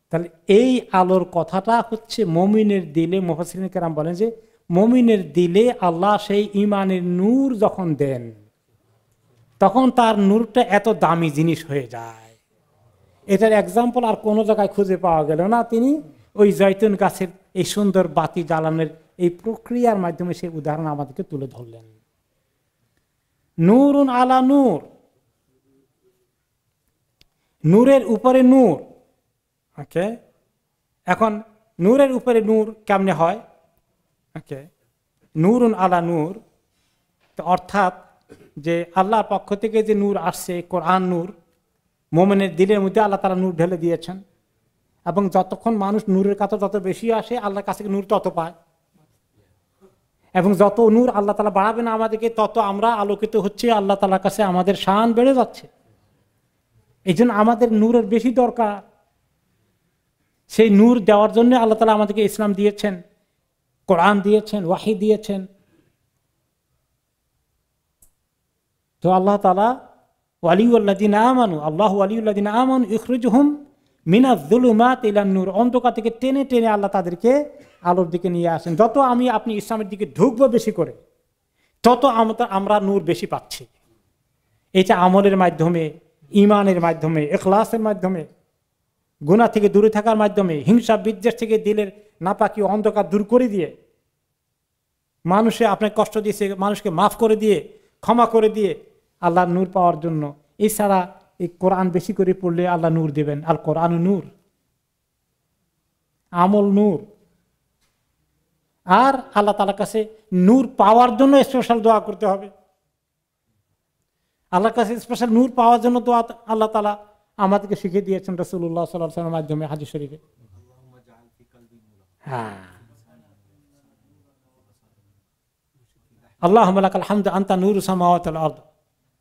Speaker 1: তাহলে এই আলোর কথাটা হচ্ছে মুমিনের দিলে, মুফাসসিরিন কেরাম বলেন যে মুমিনের দিলে আল্লাহ সেই ঈমানের নূর যখন দেন, তখন তার নূরটা এত দামি জিনিস হয়ে যায়। এটার এক্সাম্পল আর কোনো জায়গায় খুঁজে পাওয়া গেল না। তিনি ওই জয়তুন গাছের এই সুন্দর বাতি জ্বালানোর এই প্রক্রিয়ার মাধ্যমে সেই উদাহরণ আমাদেরকে তুলে ধরলেন। নূরুন আলা নূর, নূরের উপরে নূর। ওকে, এখন নূরের উপরে নূর কেমনে হয়? ওকে, নূরুন আলা নূর, তো অর্থাৎ যে আল্লাহর পক্ষ থেকে যে নূর আসছে, কোরআন নূর, মুমিনের দিলের মধ্যে আল্লাহ তাআলা নূর ঢেলে দিয়েছেন, এবং যতক্ষণ মানুষ নূরের কাছে যত বেশি আসে আল্লাহর কাছে নূর তত পায়, এবং যত নূর আল্লাহ তাআলা বাড়াবে না আমাদেরকে, তত আমরা আলোকিত হচ্ছে, আল্লাহ তাআলার কাছে আমাদের শান বেড়ে যাচ্ছে। এই জন্য আমাদের নূরের বেশি দরকার। সেই নূর দেওয়ার জন্য আল্লাহ তাআলা আমাদেরকে ইসলাম দিয়েছেন, কোরআন দিয়েছেন, ওয়াহি দিয়েছেন। তো আল্লাহ তাআলা ওয়ালিউল্লাযিনা আমানু, আল্লাহু ওয়ালিউল্লাযিনা আমানু ইখরিজুহুম মিনাজ যুলুমাতি ইলান নূর, অন্ধকার থেকে টেনে টেনে আল্লাহ তাদেরকে আলোর দিকে নিয়ে আসেন। যত আমি আপনি ইসলামের দিকে ঢুকবো বেশি করে, তত আমরা নূর বেশি পাচ্ছি। এটা আমলের মাধ্যমে, ঈমানের মাধ্যমে, ইখলাসের মাধ্যমে, গুনাহ থেকে দূরে থাকার মাধ্যমে, হিংসা বিদ্বেষ থেকে দিলের নাপাকি অন্ধকার দূর করে দিয়ে, মানুষে আপনাকে কষ্ট দিয়েছে মানুষকে মাফ করে দিয়ে, ক্ষমা করে দিয়ে আল্লাহর নূর পাওয়ার জন্য। এছাড়া এই কোরআন বেশি করে পড়লে আল্লাহ নূর দেবেন। আল কোরআন নূর, আমল নূর। আর আল্লাহ তাআলার কাছে নূর পাওয়ার জন্য স্পেশাল দোয়া করতে হবে। আল্লাহর কাছে স্পেশাল নূর পাওয়ার জন্য দোয়া আল্লাহ তাআলা আমাদেরকে শিখিয়ে দিয়েছেন রাসূলুল্লাহ সাল্লাল্লাহু আলাইহি ওয়াসাল্লামের মাধ্যমে, হাদিস শরীফে। হ্যাঁ, আল্লাহুম্মা লাকাল হামদু আনতা নূরুস সামাওয়াতি ওয়াল আরদ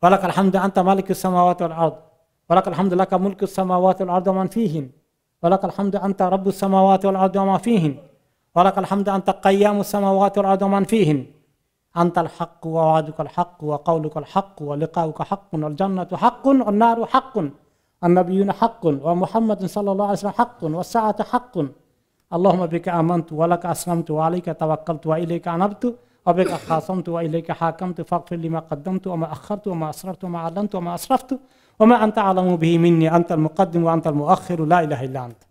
Speaker 1: ওয়া লাকাল হামদু আনতা মালিকুস সামাওয়াতি ওয়াল আরদ ওয়া লাকাল হামদু লাকা মুলকুস সামাওয়াতি ওয়াল আরদ ওয়া মান ফীহিন ওয়া লাকাল হামদু আনতা রাব্বুস সামাওয়াতি ওয়াল আরদ ওয়া মা ফীহিন ওয়া লাকাল হামদু আনতা কাইয়ামুস সামাওয়াতি ওয়াল আরদ ওয়া মান ফীহিন আনতাল হাক্কু ওয়া ওয়াদুকাল হাক্কু ওয়া কাওলুকাল হাক্কু ওয়া লিকাউকা হাক্কুন ওয়াল জান্নাতু হাক্কুন ওয়ান নারু হাক্কুন ওয়ান নাবিয়্যুনা হাক্কুন ওয়া মুহাম্মাদুন সাল্লাল্লাহু আলাইহি ওয়াসাল্লাম হাক্কুন ওয়াস সাআতু হাক্কুন আল্লাহুম্মা বিকা আমানতু ওয়া লাকা আসলামতু ওয়া আলাইকা তাওয়াক্কালতু ওয়া ইলাইকা আনাবতু ওয়া বিকা খাসামতু ওয়া ইলাইকা হাকামতু ফাগফির লিমা কদ্দামতু ওয়া মা আখারতু ওয়া মা আসরারতু ওয়া মা আ'লানতু ওয়া মা আসরাফতু ওয়া মা আনতা আ'লামু বিহি মিন্নি আনতাল মুকদ্দিম ওয়া আনতাল মুআখিরু লা ইলাহা ইল্লা আনতা।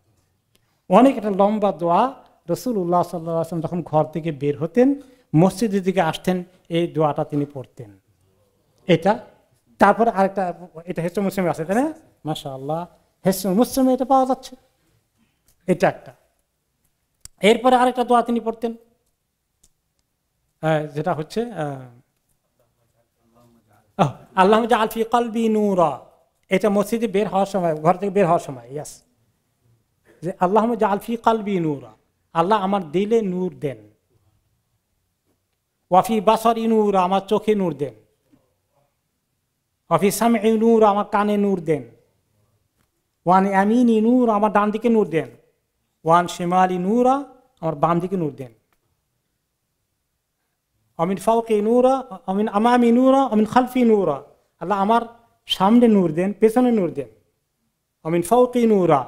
Speaker 1: অনেক একটা লম্বা দোয়া। রাসূলুল্লাহ সাল্লাল্লাহু আলাইহি ওয়াসাল্লাম যখন ঘর থেকে বের হতেন, মসজিদের দিকে আসতেন, এই দোয়াটা তিনি পড়তেন। এটা তারপরে আরেকটা, এটা হিসনে মুসলিমে আছে, তাই না? মাশাআল্লাহ, হিসনে মুসলিমে এটা পাওয়া যাচ্ছে। এটা একটা। এরপরে আরেকটা দোয়া তিনি পড়তেন, যেটা হচ্ছে আল্লাহুম্মা জাআল ফি কলবি নূরা। এটা মসজিদে বের হওয়ার সময়, ঘর থেকে বের হওয়ার সময়, ইয়াস, যে আল্লাহুম্মা জাআল ফি কলবি নূরা, আল্লাহ আমার দিলে নূর দেন। ওয়াফি বাসারি নূর, আমার চোখে নূর দেন। ওয়াফি সামঈ নূর, আমার কানে নূর দেন। ওয়ান ইয়ামিনি নূর, আমার ডান দিকে নূর দেন। ওয়ান শিমালি নূরা, আমার বাম দিকে নূর দেন। অমিন ফাওকি নূরা, অমিন আমামি নূরা, অমিন খালফি নূরা, আল্লাহ আমার সামনে নূর দেন, পেছনে নূর দেন। অমিন ফাওকি নূরা,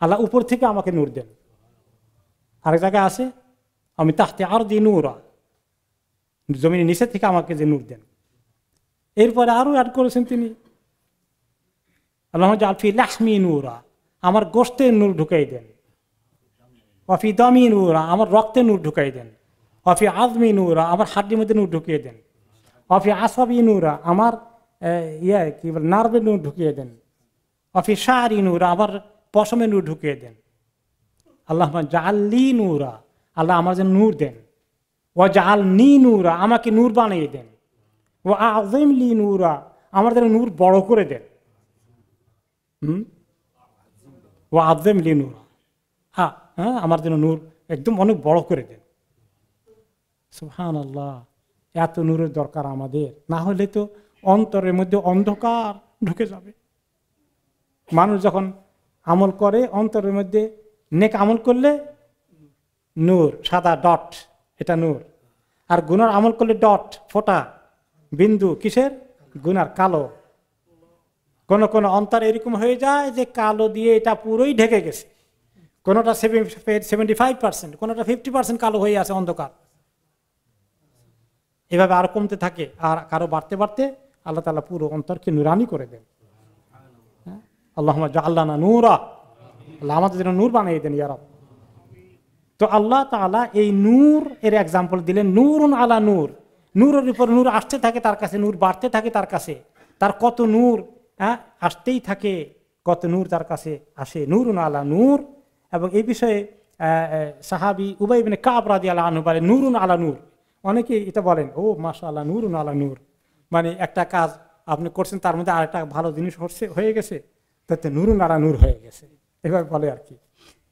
Speaker 1: আল্লাহ উপর থেকে আমাকে নূর দেন। আরেক জায়গায় আছে আমি তাহতে আর দিই নূরা, জমিনের নিচে থেকে আমাকে যে নূর দেন। এরপরে আরো অ্যাড করেছেন তিনি আল্লাহ জালফি লাহমি নূরা, আমার গোশতে নূর ঢুকাই দেন। অফি দামি নূরা, আমার রক্তে নূর ঢুকাই দেন। অফি আজমি নূরা, আমার হাড্ডির মধ্যে নূর ঢুকিয়ে দেন। অফি আসাবি নূরা, আমার কি বলে নার্ভে নূর ঢুকিয়ে দেন। অফি শাহরি নূরা, আমার পশমে নূর ঢুকিয়ে দেন। আল্লাহ জাল্লি নূরা, আল্লাহ আমার যেন নূর দেন। ও জাল নি নূরা, আমাকে নূর বানিয়ে দেন। ও আযিম লি নূরা, আমার যেন নূর বড় করে দেন। ও আযিম লি নূরা, হ্যাঁ, আমার যেন নূর একদম অনেক বড় করে দেন। সুবহানাল্লাহ, এত নূরের দরকার আমাদের, না হলে তো অন্তরের মধ্যে অন্ধকার ঢুকে যাবে। মানুষ যখন আমল করে অন্তরের মধ্যে নেক আমল করলে নূর, সাদা ডট, এটা নূর। আর গুনার আমল করলে ডট, ফোঁটা, বিন্দু, কিসের? গুনার, কালো। কোন কোন অন্তর এরকম হয়ে যায় যে কালো দিয়ে এটা পুরোই ঢেকে গেছে। কোনটা 75%, কোনটা 50% কালো হয়ে আছে, অন্ধকার। এভাবে আরো কমতে থাকে, আর কারো বাড়তে বাড়তে আল্লাহ তাআলা পুরো অন্তরকে নুরানি করে দেন। আল্লাহুম্মা জাআলনা নূরা, আল্লাহ আমাদের জন্য নূর বানিয়ে দেন ইয়া রাব। তো আল্লাহ তাআলা এই নূর এর এক্সাম্পল দিলেন, নূরুন আলা নূর। নূরের উপর নূর আসতে থাকে তার কাছে, নূর বাড়তে থাকে তার কাছে। তার কত নূর আসতেই থাকে, কত নূর তার কাছে আসে, নূরুন আলা নূর। এবং এই বিষয়ে সাহাবী উবাই ইবনে কাব রাদিয়াল্লাহু আনহু বলেন নূরুন আলা নূর। অনেকে এটা বলেন, ও মাশাআল্লাহ, নূরুন আলা নূর, মানে একটা কাজ আপনি করছেন তার মধ্যে আরেকটা ভালো জিনিস হয়ে গেছে, তাতে নূরুন আলা নূর হয়ে গেছে, এভাবে বলে আর কি।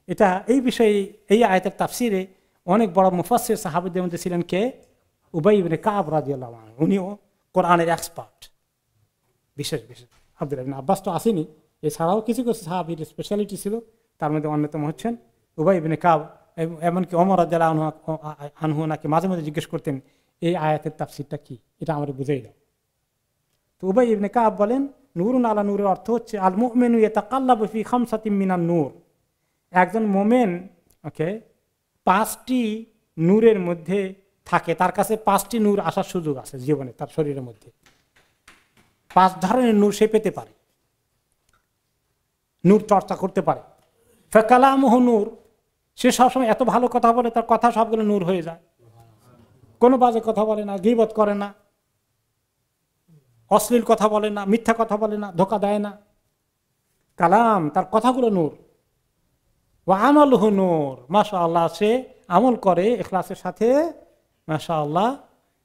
Speaker 1: এটা এই বিষয়ে এই আয়াতের তাফসিরে অনেক বড় মুফাসসির সাহাবীদের মধ্যে ছিলেন কে? উবাই ইবনে কাব রাদিয়াল্লাহু আনহু। উনিও কোরআনের এক্সপার্ট, বিশেষ বিশেষ। আব্দুল্লাহ ইবনে আব্বাস তো আসেনি, এছাড়াও কিছু কিছু সাহাবীর স্পেশালিটি ছিল, তার মধ্যে অন্যতম হচ্ছেন উবাই ইবনে কাব। এমনকি ওমর রাদিয়াল্লাহু আনহু নাকি মাঝে মাঝে জিজ্ঞেস করতেন, এই আয়াতের তাফসিরটা কি, এটা আমরা বুঝাই দাও। তো উবাই ইবনে কাব বলেন, নূরুন আলা নূরের অর্থ হচ্ছে আল মুমিনু ইয়াতাকাল্লাবু ফি খামসাতিন মিনান নূর। একজন মোমেন, ওকে, 5টি নূরের মধ্যে থাকে, তার কাছে 5টি নূর আসার সুযোগ আছে জীবনে, তার শরীরের মধ্যে 5 ধরনের নূর সে পেতে পারে, নূর চর্চা করতে পারে। ফাকালামুহু নূর, সে সবসময় এত ভালো কথা বলে, তার কথা সবগুলো নূর হয়ে যায়। কোনো বাজে কথা বলে না, গীবত করে না, অশ্লীল কথা বলে না, মিথ্যা কথা বলে না, ধোঁকা দেয় না। কালাম, তার কথাগুলো নূর। ওয়া আমালুহু নূর, মাশাআল্লাহ, সে আমল করে ইখলাসের সাথে, মাশাআল্লাহ,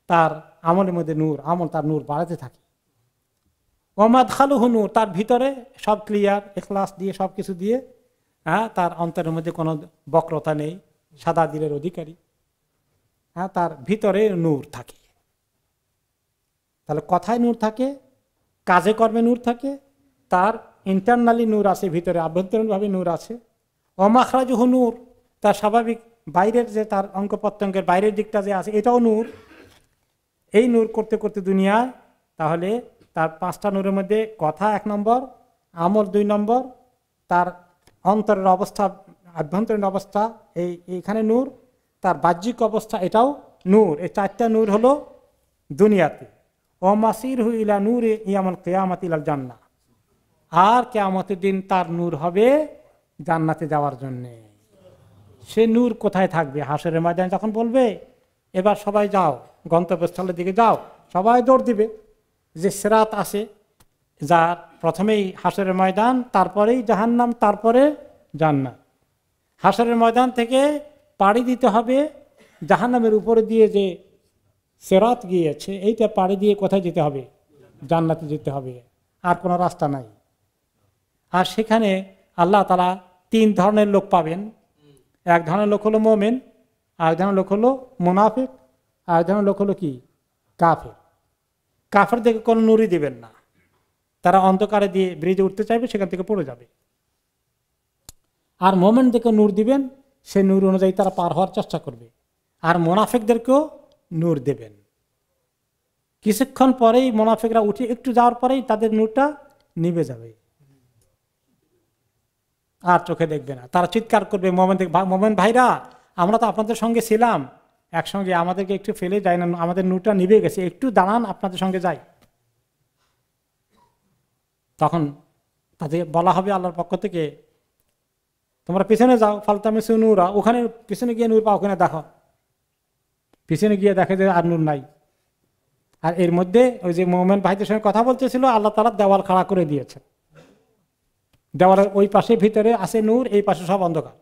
Speaker 1: তার আমলের মধ্যে নূর, আমল তার নূর বাড়াতে থাকে। ওয়া মাদখালুহু নূর, তার ভিতরে সব ক্লিয়ার, ইখলাস দিয়ে সবকিছু দিয়ে, তার অন্তরের মধ্যে কোনো বক্রতা নেই, সাদা দিলের অধিকারী, তার ভিতরে নূর থাকে। তাহলে কথায় নূর থাকে, কাজে কর্মে নূর থাকে, তার ইন্টারনালি নূর আছে, ভিতরে আভ্যন্তরীণভাবে নূর আছে। ওমাখরাজুহু নূর, তার স্বাভাবিক বাইরের যে তার অঙ্গ প্রত্যঙ্গের বাইরের দিকটা যে আছে, এটাও নূর। এই নূর করতে করতে দুনিয়ায়, তাহলে তার 5টা নূরের মধ্যে কথা 1 নম্বর, আমল 2 নম্বর, তার অন্তরের অবস্থা, আভ্যন্তরীণ অবস্থা এইখানে নূর, তার বাহ্যিক অবস্থা এটাও নূর। এই 4টা নূর হলো দুনিয়াতে। ও মাসিরহু ইলা নূরে ইয়াউমুল কিয়ামাতি ইলাল জান্নাহ, আর কিয়ামতের দিন তার নূর হবে জান্নাতে যাওয়ার জন্য। সে নূর কোথায় থাকবে? হাসরের ময়দানে যখন বলবে এবার সবাই যাও, গন্তব্যস্থলের দিকে যাও, সবাই দৌড় দিবে। যে সিরাত আছে, যার প্রথমেই হাসরের ময়দান, তারপরেই জাহান্নাম, তারপরে জান্নাত। হাসরের ময়দান থেকে পাড়ি দিতে হবে জাহান্নামের উপরে দিয়ে, যে সিরাত গিয়েছে, এইটা পাড়ি দিয়ে কোথায় যেতে হবে? জান্নাতে যেতে হবে, আর কোনো রাস্তা নাই। আর সেখানে আল্লাহ তাআলা 3 ধরনের লোক পাবেন। এক ধরনের লোক হলো মুমিন, আর এক ধরনের লোক হলো মুনাফিক, আর এক ধরনের লোক হলো কি? কাফের। কাফেরদেরকে কোনো নূরই দিবেন না, তারা অন্ধকারে দিয়ে ব্রিজে উঠতে চাইবে, সেখান থেকে পড়ে যাবে। আর মুমিনদেরকে নূর দিবেন, সেই নূর অনুযায়ী তারা পার হওয়ার চেষ্টা করবে। আর মুনাফিকদেরকেও নূর দেবেন। কিছুক্ষণ পরেই মুনাফিকরা উঠে একটু যাওয়ার পরেই তাদের নূরটা নিভে যাবে। আর চোখে দেখবে না। তারা চিৎকার করবে, মোমেন ভাইরা আমরা তো আপনাদের সঙ্গে ছিলাম একসঙ্গে, আমাদেরকে একটু ফেলে যায় না, আমাদের নূরটা নিভে গেছে, একটু দাঁড়ান আপনাদের সঙ্গে যাই। তখন তাদের বলা হবে আল্লাহর পক্ষ থেকে, তোমরা পিছনে যাও, ফালতামিসু নূরা, ওখানে পিছনে গিয়ে নূর পাও, ওখানে দেখো। পিছনে গিয়ে দেখে যে আর নূর নাই। আর এর মধ্যে ওই যে মোমেন ভাইদের সঙ্গে কথা বলতেছিল, আল্লাহ তাআলা দেওয়াল খাড়া করে দিয়েছে। দেওয়ালের ওই পাশে ভিতরে আছে নূর, এই পাশে সব অন্ধকার।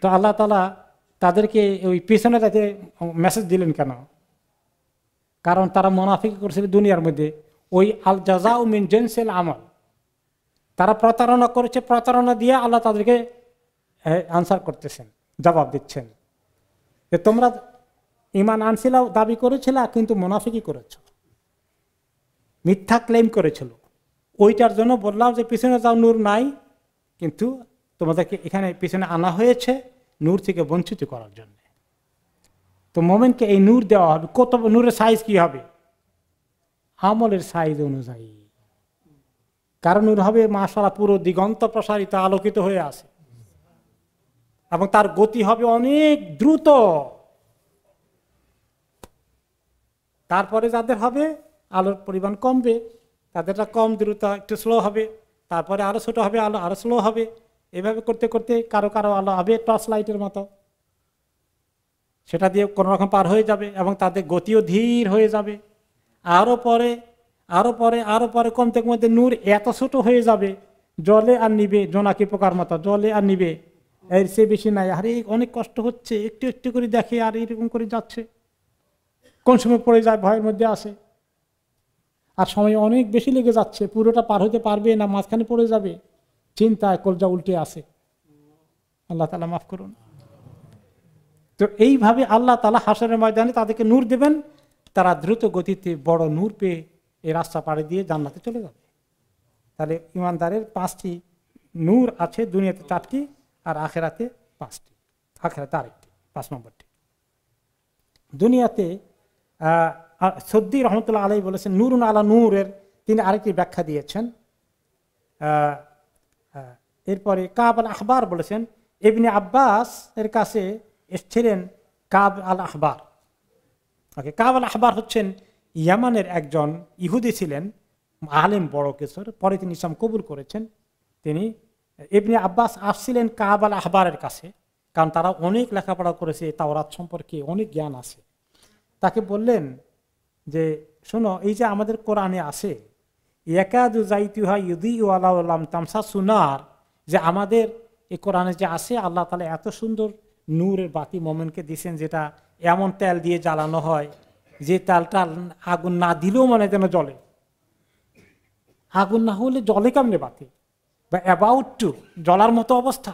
Speaker 1: তো আল্লাহ তাআলা তাদেরকে ওই পিছনে যাতে মেসেজ দিলেন কেন? কারণ তারা মুনাফিকি করেছিল দুনিয়ার মধ্যে, ওই আল জাযাউ মিন জিনসিল আমাল, তারা প্রতারণা করেছে, প্রতারণা দিয়ে আল্লাহ তাদেরকে আনসার করতেছেন, জবাব দিচ্ছেন যে তোমরা ঈমান আনছিলাও, দাবি করেছিল, কিন্তু মুনাফিকি করেছ, মিথ্যা ক্লেম করেছিল। ওইটার জন্য বললাম যে পিছনে যাও, নূর নাই, কিন্তু তোমাদেরকে এখানে পিছনে আনা হয়েছে নূর থেকে বঞ্চিত করার জন্য। তো মোমেনকে এই নূর দেওয়া হবে। কত নূরের সাইজ কি হবে? আমলের সাইজ অনুযায়ী। কারণ নূর হবে মাশাআল্লাহ পুরো দিগন্ত প্রসারিত, আলোকিত হয়ে আছে, এবং তার গতি হবে অনেক দ্রুত। তারপরে যাদের হবে আলোর পরিমাণ কমবে, তাদেরটা কম দ্রুত, একটু স্লো হবে, তারপরে আরো ছোট হবে, আলো আরো স্লো হবে। এভাবে করতে করতে কারো কারো আলো হবে টর্চ লাইটের মতো, সেটা দিয়ে কোনো রকম পার হয়ে যাবে, এবং তাদের গতিও ধীর হয়ে যাবে। আরো পরে আরো পরে আরো পরে কমতে কমতে নূর এত ছোট হয়ে যাবে, জলে আর নিবে, জোনাকি পোকার মতো জলে আর নিবে, এর চেয়ে বেশি নাই। আরে অনেক কষ্ট হচ্ছে, একটু একটু করে দেখে আর এরকম করে যাচ্ছে, কোন সময় পড়ে যায় ভয়ের মধ্যে আসে, আর সময় অনেক বেশি লেগে যাচ্ছে, পুরোটা পার হতে পারবে না, মাঝখানে পড়ে যাবে, চিন্তায় কলজা উল্টে আসে। আল্লাহ তাআলা মাফ করুন। তো এইভাবে আল্লাহ তাআলা হাশরের ময়দানে তাদেরকে নূর দেবেন, তারা দ্রুত গতিতে বড় নূর পেয়ে এই রাস্তা পাড়ি দিয়ে জান্নাতে চলে যাবে। তাহলে ইমানদারের 5টি নূর আছে, দুনিয়াতে 4টি আর আখেরাতে 5টি, আখেরাতে আরেকটি, 5 নম্বরটি। দুনিয়াতে সদ্দি রহমতুল্লাহ আলাইহি বলেছেন নূরুন আলা নূরের তিনি আরেকটি ব্যাখ্যা দিয়েছেন। এরপরে কাব আল আহবার বলেছেন, ইবনে আব্বাস এর কাছে এসেছিলেন কাব আল আহবার। ওকে, কাব আল আহবার হচ্ছেন ইয়ামানের একজন ইহুদি ছিলেন, আলেম বড় কিশোর, পরে তিনি ইসলাম কবুল করেছেন। তিনি ইবনে আব্বাস আসছিলেন কাব আল আহবারের কাছে, কারণ তারা অনেক লেখাপড়া করেছে, তাওরাত সম্পর্কে অনেক জ্ঞান আছে। তাকে বললেন যে শোনো, এই যে আমাদের কোরআনে আছে ইয়াকাদু যাইতুহা ইউদিউ আলা লাম তামসাসু নার, যে আমাদের এই কোরআনে যে আছে আল্লাহ তাআলা এত সুন্দর নূরের বাতি মোমেনকে দিয়েছেন, যেটা এমন তেল দিয়ে জ্বালানো হয় যে তেলটা আগুন না দিলেও মানে যেন জ্বলে, আগুন না হলে জ্বলে কেমনে বাতি, বা অ্যাবাউট টু জ্বলার মতো অবস্থা।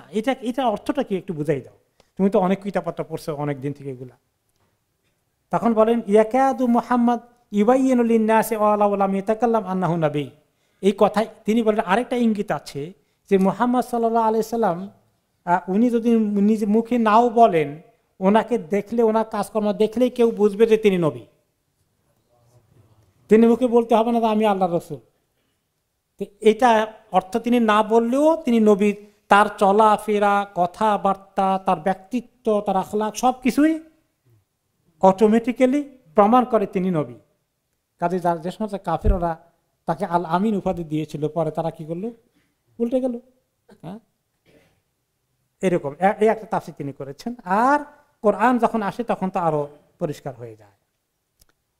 Speaker 1: এটা অর্থটা কি একটু বুঝাই দাও, তুমি তো অনেক কিতাবপত্র পড়ছো অনেক দিন থেকে এগুলা। তখন বলেন ইয়াকাদু মুহাম্মদ ইউবাইয়িনু লিন-নাসি ওয়ালাউ লাম ইয়াতাকাল্লাম আন্নাহু নবী। এই কথায় তিনি বলেন আরেকটা ইঙ্গিত আছে যে মুহাম্মদ সাল্লাল্লাহু আলাইহি সাল্লাম উনি যদি নিজে মুখে নাও বলেন, ওনাকে দেখলে, ওনার কাজকর্ম দেখলেই কেউ বুঝবে যে তিনি নবী। তিনি মুখে বলতে হবে না যে আমি আল্লাহর রাসূল। এটা অর্থ তিনি না বললেও তিনি নবী, তার চলাফেরা, কথাবার্তা, তার ব্যক্তিত্ব, তার আখলাক সবকিছুই অটোমেটিক্যালি প্রমাণ করে তিনি নবী। কাজে যে সমস্ত কাফেররা তাকে আল আমিন উপাধি দিয়েছিল, পরে তারা কি করলো, উল্টে গেল। হ্যাঁ, এরকম এই একটা তাফসীর তিনি করেছেন। আর কোরআন যখন আসে তখন তো আরো পরিষ্কার হয়ে যায়।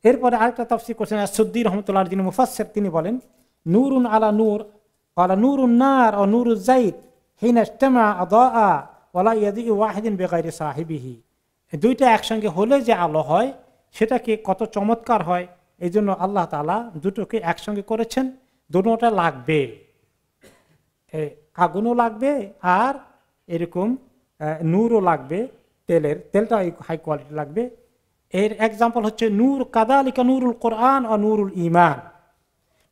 Speaker 1: এরপরে আরেকটা তাফসীর করেছেন সুদ্দি রহমতুল্লাহ, যিনি মুফাসসির, তিনি বলেন নূরুন আলা নূর ওয়ালা নূরুন নার ও নূরুজ যাইত হিনা ইজতামা আদাআ ওয়ালা ইয়াদি ওয়াহিদিন বিগাইরি সাহিবিহি। দুইটা একসঙ্গে হলে যে আলো হয় সেটাকে কত চমৎকার হয়, এই জন্য আল্লাহ তাআলা দুটোকে একসঙ্গে করেছেন। দুটোটা লাগবে, আগুনও লাগবে আর এরকম নূরও লাগবে, তেলটা হাই কোয়ালিটি লাগবে। এর এক্সাম্পল হচ্ছে নূর কাদালিকা নূরুল কোরআন ও নূরুল ঈমান।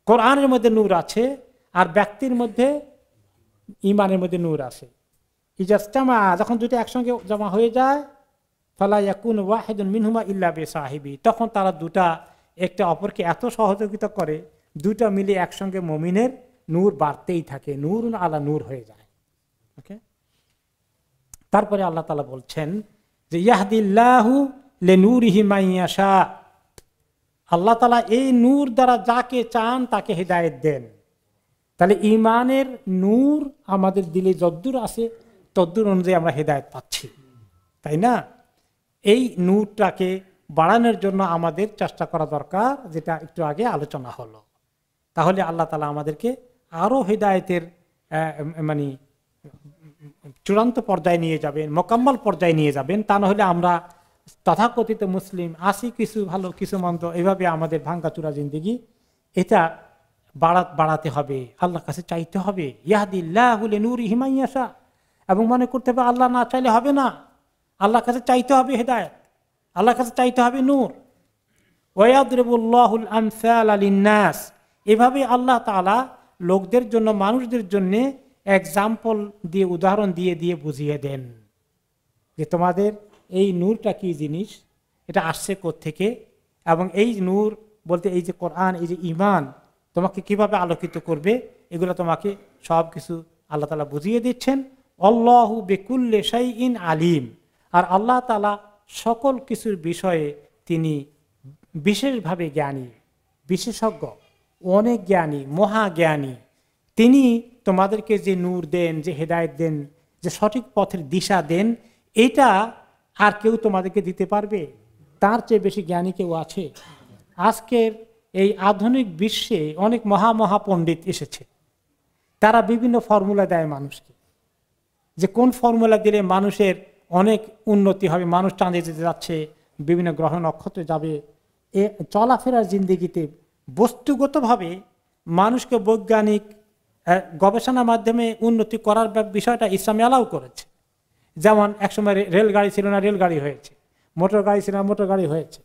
Speaker 1: কোরআনের মধ্যে নূর আছে আর ব্যক্তির মধ্যে, ঈমানের মধ্যে নূর আছে। ইজাস্তামা, যখন দুটো একসঙ্গে জমা হয়ে যায়, ফালা ইয়াকুনু ওয়াহিদুন মিনহুমা ইল্লা বিসাহিবি, তখন তারা দুটা একটা অপরকে এত সহযোগিতা করে, দুটা মিলে একসঙ্গে মুমিনের নূর বাড়তেই থাকে, নূর আলা নূর হয়ে যায়। ওকে, তারপরে আল্লাহ তাআলা বলছেন যে ইয়াহদিল্লাহু লিনূরিহি মান ইয়াশা, আল্লাহ তাআলা এই নূর দ্বারা যাকে চান তাকে হিদায়াত দেন। তাহলে ঈমানের নূর আমাদের দিলে যদ্দূর আছে তদ্দূর অনুযায়ী আমরা হিদায়াত পাচ্ছি, তাই না? এই নূরটাকে বাড়ানোর জন্য আমাদের চেষ্টা করা দরকার, যেটা একটু আগে আলোচনা হলো। তাহলে আল্লাহ তাআলা আমাদেরকে আরো হিদায়াতের মানে চূড়ান্ত পর্যায়ে নিয়ে যাবেন, মোকাম্মল পর্যায়ে নিয়ে যাবেন। তা না হলে আমরা তথাকথিত মুসলিম আসি, কিছু ভালো কিছু মন্দ, এভাবে আমাদের ভাঙ্গাচুরা জিন্দেগি, এটা বাড়াতে হবে, আল্লাহর কাছে চাইতে হবে। ইয়াহদিল্লাহু লিনূরিহি মান ইয়াশা, এবং মনে করতে হবে আল্লাহ না চাইলে হবে না, আল্লাহর কাছে চাইতে হবে হেদায়েত, আল্লাহর কাছে চাইতে হবে নূর। ওয়ায়াদরিবুল্লাহুল আমসালা লিন্নাস, এভাবে আল্লাহ তাআলা লোকদের জন্য, মানুষদের জন্য এক্সাম্পল দিয়ে, উদাহরণ দিয়ে দিয়ে বুঝিয়ে দেন যে তোমাদের এই নূরটা কি জিনিস, এটা আসছে কোত্থেকে, এবং এই নূর বলতে এই যে কোরআন, এই যে ঈমান তোমাকে কিভাবে আলোকিত করবে, এগুলো তোমাকে সব কিছু আল্লাহ তাআলা বুঝিয়ে দিচ্ছেন। আল্লাহু বিকুল্লি শাইইন আলিম, আর আল্লাহ তাআলা সকল কিছুর বিষয়ে তিনি বিশেষভাবে জ্ঞানী, বিশেষজ্ঞ, অনেক জ্ঞানী, মহাজ্ঞানী। তিনি তোমাদেরকে যে নূর দেন, যে হেদায়েত দেন, যে সঠিক পথের দিশা দেন, এটা আর কেউ তোমাদেরকে দিতে পারবে? তার চেয়ে বেশি জ্ঞানী কেউ আছে? আজকের এই আধুনিক বিশ্বে অনেক মহা পণ্ডিত এসেছে, তারা বিভিন্ন ফর্মুলা দেয় মানুষকে, যে কোন ফর্মুলা দিলে মানুষের অনেক উন্নতি হবে, মানুষ চাঁদে যেতে যাচ্ছে, বিভিন্ন গ্রহ নক্ষত্রে যাবে। এ চলাফেরার জিন্দেগিতে বস্তুগতভাবে মানুষকে বৈজ্ঞানিক গবেষণার মাধ্যমে উন্নতি করার বিষয়টা ইসলামে অ্যালাউ করেছে। যেমন একসময় রেলগাড়ি ছিল না, রেলগাড়ি হয়েছে, মোটর গাড়ি ছিল না, মোটর গাড়ি হয়েছে,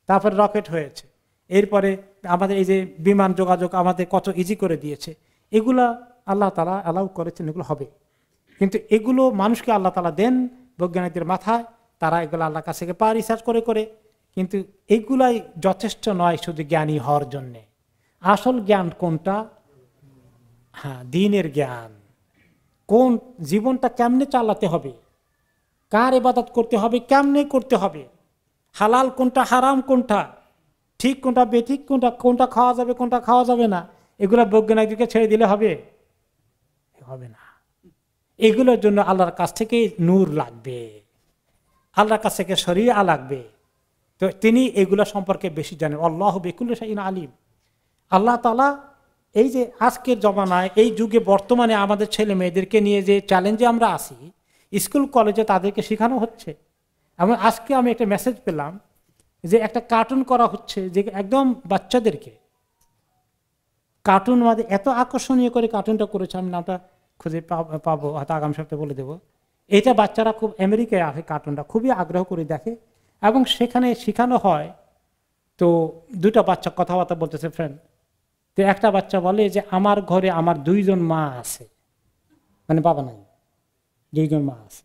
Speaker 1: তারপরে রকেট হয়েছে, এরপরে আমাদের এই যে বিমান যোগাযোগ আমাদের কত ইজি করে দিয়েছে। এগুলা আল্লাহ তাআলা অ্যালাউ করেছেন, এগুলো হবে। কিন্তু এগুলো মানুষকে আল্লাহ তাআলা দেন বৈজ্ঞানিকদের মাথায়, তারা এগুলো আল্লাহর কাছ থেকে পায় রিসার্চ করে করে। কিন্তু এগুলাই যথেষ্ট নয় শুধু জ্ঞানী হওয়ার জন্যে। আসল জ্ঞান কোনটা? হ্যাঁ, দ্বীনের জ্ঞান। কোন জীবনটা কেমনে চালাতে হবে, কার ইবাদত করতে হবে, কেমনে করতে হবে, হালাল কোনটা, হারাম কোনটা, ঠিক কোনটা, বেঠিক কোনটা, কোনটা খাওয়া যাবে, কোনটা খাওয়া যাবে না, এগুলো বৈজ্ঞানিকদেরকে ছেড়ে দিলে হবে? হবে না। এগুলোর জন্য আল্লাহর কাছ থেকে নূর লাগবে, আল্লাহর কাছ থেকে শরিয়া লাগবে। তো তিনি এগুলো সম্পর্কে বেশি জানেন। আল্লাহু বিকুল্লি শাইইন আলিম। আল্লাহ তাআলা এই যে আজকের জমানায়, এই যুগে, বর্তমানে আমাদের ছেলে মেয়েদেরকে নিয়ে যে চ্যালেঞ্জে আমরা আসি, স্কুল কলেজে তাদেরকে শেখানো হচ্ছে। এবং আজকে আমি একটা মেসেজ পেলাম যে একটা কার্টুন করা হচ্ছে, যে একদম বাচ্চাদেরকে কার্টুন আমাদের এত আকর্ষণীয় করে কার্টুনটা করেছে, আমি নামটা খুঁজে পাবো, হয়তো আগামী সপ্তাহে বলে দেবো। এটা বাচ্চারা খুব, আমেরিকায় আসে, কার্টুনটা খুবই আগ্রহ করে দেখে, এবং সেখানে শেখানো হয়। তো দুটা বাচ্চা কথাবার্তা বলতেছে, ফ্রেন্ড। তো একটা বাচ্চা বলে যে আমার ঘরে আমার 2 জন মা আছে, মানে বাবা নাই, 2 জন মা আছে।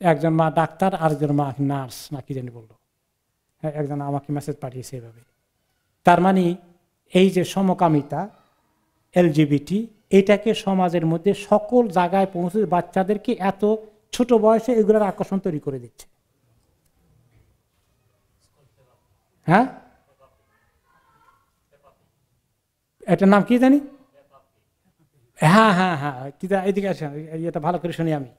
Speaker 1: একজন মা ডাক্তার, আরেকজন মা নার্স না কি জানি বললো। হ্যাঁ, একজন আমাকে মেসেজ পাঠিয়েছে এভাবে। তার মানে এই যে সমকামিতা, এলজিবিটি, এটাকে সমাজের মধ্যে সকল জায়গায় পৌঁছে বাচ্চাদেরকে এত ছোট বয়সে এগুলোর আকর্ষণ তৈরি করে দিচ্ছে। হ্যাঁ, এটার নাম কি জানি? হ্যাঁ হ্যাঁ হ্যাঁ, এদিকে আসেন, এটা ভালো করে শুনি আমি।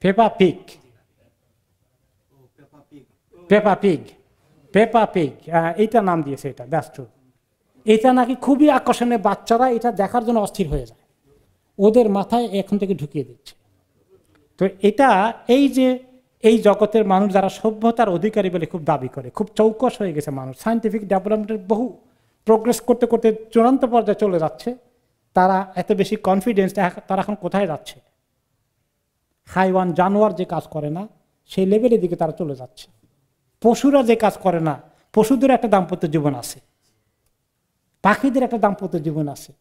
Speaker 1: পেপা পিগ, পেপা পিগ, পেপা পিগ, এইটা নাম দিয়েছে, এটা দ্যাটস ট্রু। এটা নাকি খুবই আকর্ষণীয়, বাচ্চারা এটা দেখার জন্য অস্থির হয়ে যায়, ওদের মাথায় এখন থেকে ঢুকিয়ে দিচ্ছে। তো এটা এই যে এই জগতের মানুষ যারা সভ্যতার অধিকারী বলে খুব দাবি করে, খুব চৌকস হয়ে গেছে মানুষ, সায়েন্টিফিক ডেভেলপমেন্টের বহু প্রোগ্রেস করতে করতে চূড়ান্ত পর্যায়ে চলে যাচ্ছে, তারা এত বেশি কনফিডেন্স, তারা এখন কোথায় যাচ্ছে? হাইওয়ান, জানোয়ার যে কাজ করে না সেই লেভেলের দিকে তারা চলে যাচ্ছে। পশুরা যে কাজ করে না, পশুদের একটা দাম্পত্য জীবন আছে, পাখিদের একটা দাম্পত্য জীবন আছে,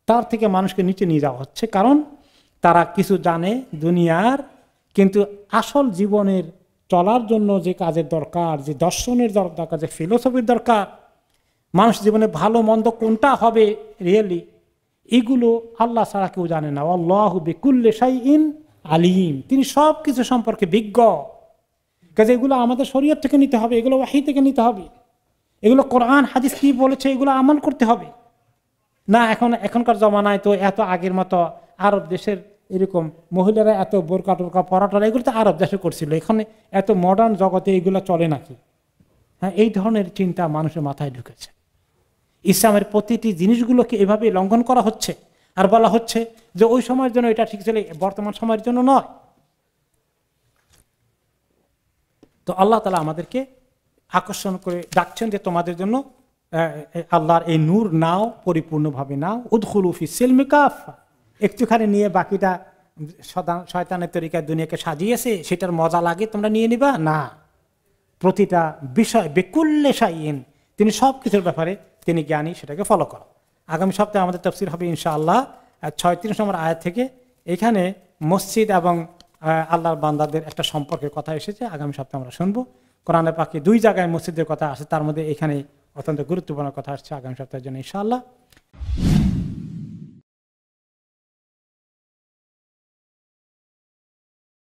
Speaker 1: তার থেকে মানুষকে নিচে নিয়ে যাওয়া হচ্ছে। কারণ তারা কিছু জানে দুনিয়ার, কিন্তু আসল জীবনের চলার জন্য যে কাজের দরকার, যে দর্শনের দরকার, যে ফিলোসফির দরকার, মানুষ জীবনে ভালো মন্দ কোনটা হবে রিয়েলি, এগুলো আল্লাহ ছাড়া কেউ জানে না। আল্লাহু বিকুল্লি শাইইন আলিম, তিনি সব কিছু সম্পর্কে বিজ্ঞ। কাজে এগুলো আমাদের শরীয়ত থেকে নিতে হবে, এগুলো ওয়াহী থেকে নিতে হবে, এগুলো কোরআন হাদিস কি বলেছে এগুলো আমল করতে হবে। না এখনকার জমানায় তো এত আগের মতো আরব দেশের এরকম মহিলারা এত বোরকা টোরকা পরাটা এগুলো তো আরব দেশে করছিল, এখানে এত মডার্ন জগতে এগুলো চলে নাকি? হ্যাঁ, এই ধরনের চিন্তা মানুষের মাথায় ঢুকেছে। ইসলামের প্রতিটি জিনিসগুলোকে এভাবে লঙ্ঘন করা হচ্ছে, আর বলা হচ্ছে যে ওই সময়ের জন্য এটা ঠিক ছিল, বর্তমান সময়ের জন্য নয়। তো আল্লাহ তাআলা আমাদেরকে আকর্ষণ করে ডাকছেন যে তোমাদের জন্য আল্লাহর এই নূর নাও, পরিপূর্ণভাবে নাও। উদখুলু ফি সিলমি কাফা, একটুখানি নিয়ে বাকিটা শয়তানের তরিকায় দুনিয়াকে সাজিয়েছে সেটার মজা লাগে তোমরা নিয়ে নিবা না। প্রতিটা বিষয় বিকুল্লি শাইইন, তিনি সব কিছুর ব্যাপারে তিনি জ্ঞানী, সেটাকে ফলো করো। আগামী সপ্তাহে আমাদের তাফসীর হবে ইনশাআল্লাহ 36 নম্বর আয়াত থেকে। এখানে মসজিদ এবং আল্লাহর বান্দাদের একটা সম্পর্কের কথা এসেছে, আগামী সপ্তাহে আমরা শুনবো। কোরআনে পাকে 2 জায়গায় মসজিদের কথা আসে, তার মধ্যে এখানে অত্যন্ত গুরুত্বপূর্ণ কথা আসছে আগামী সপ্তাহের জন্য ইনশাআল্লাহ।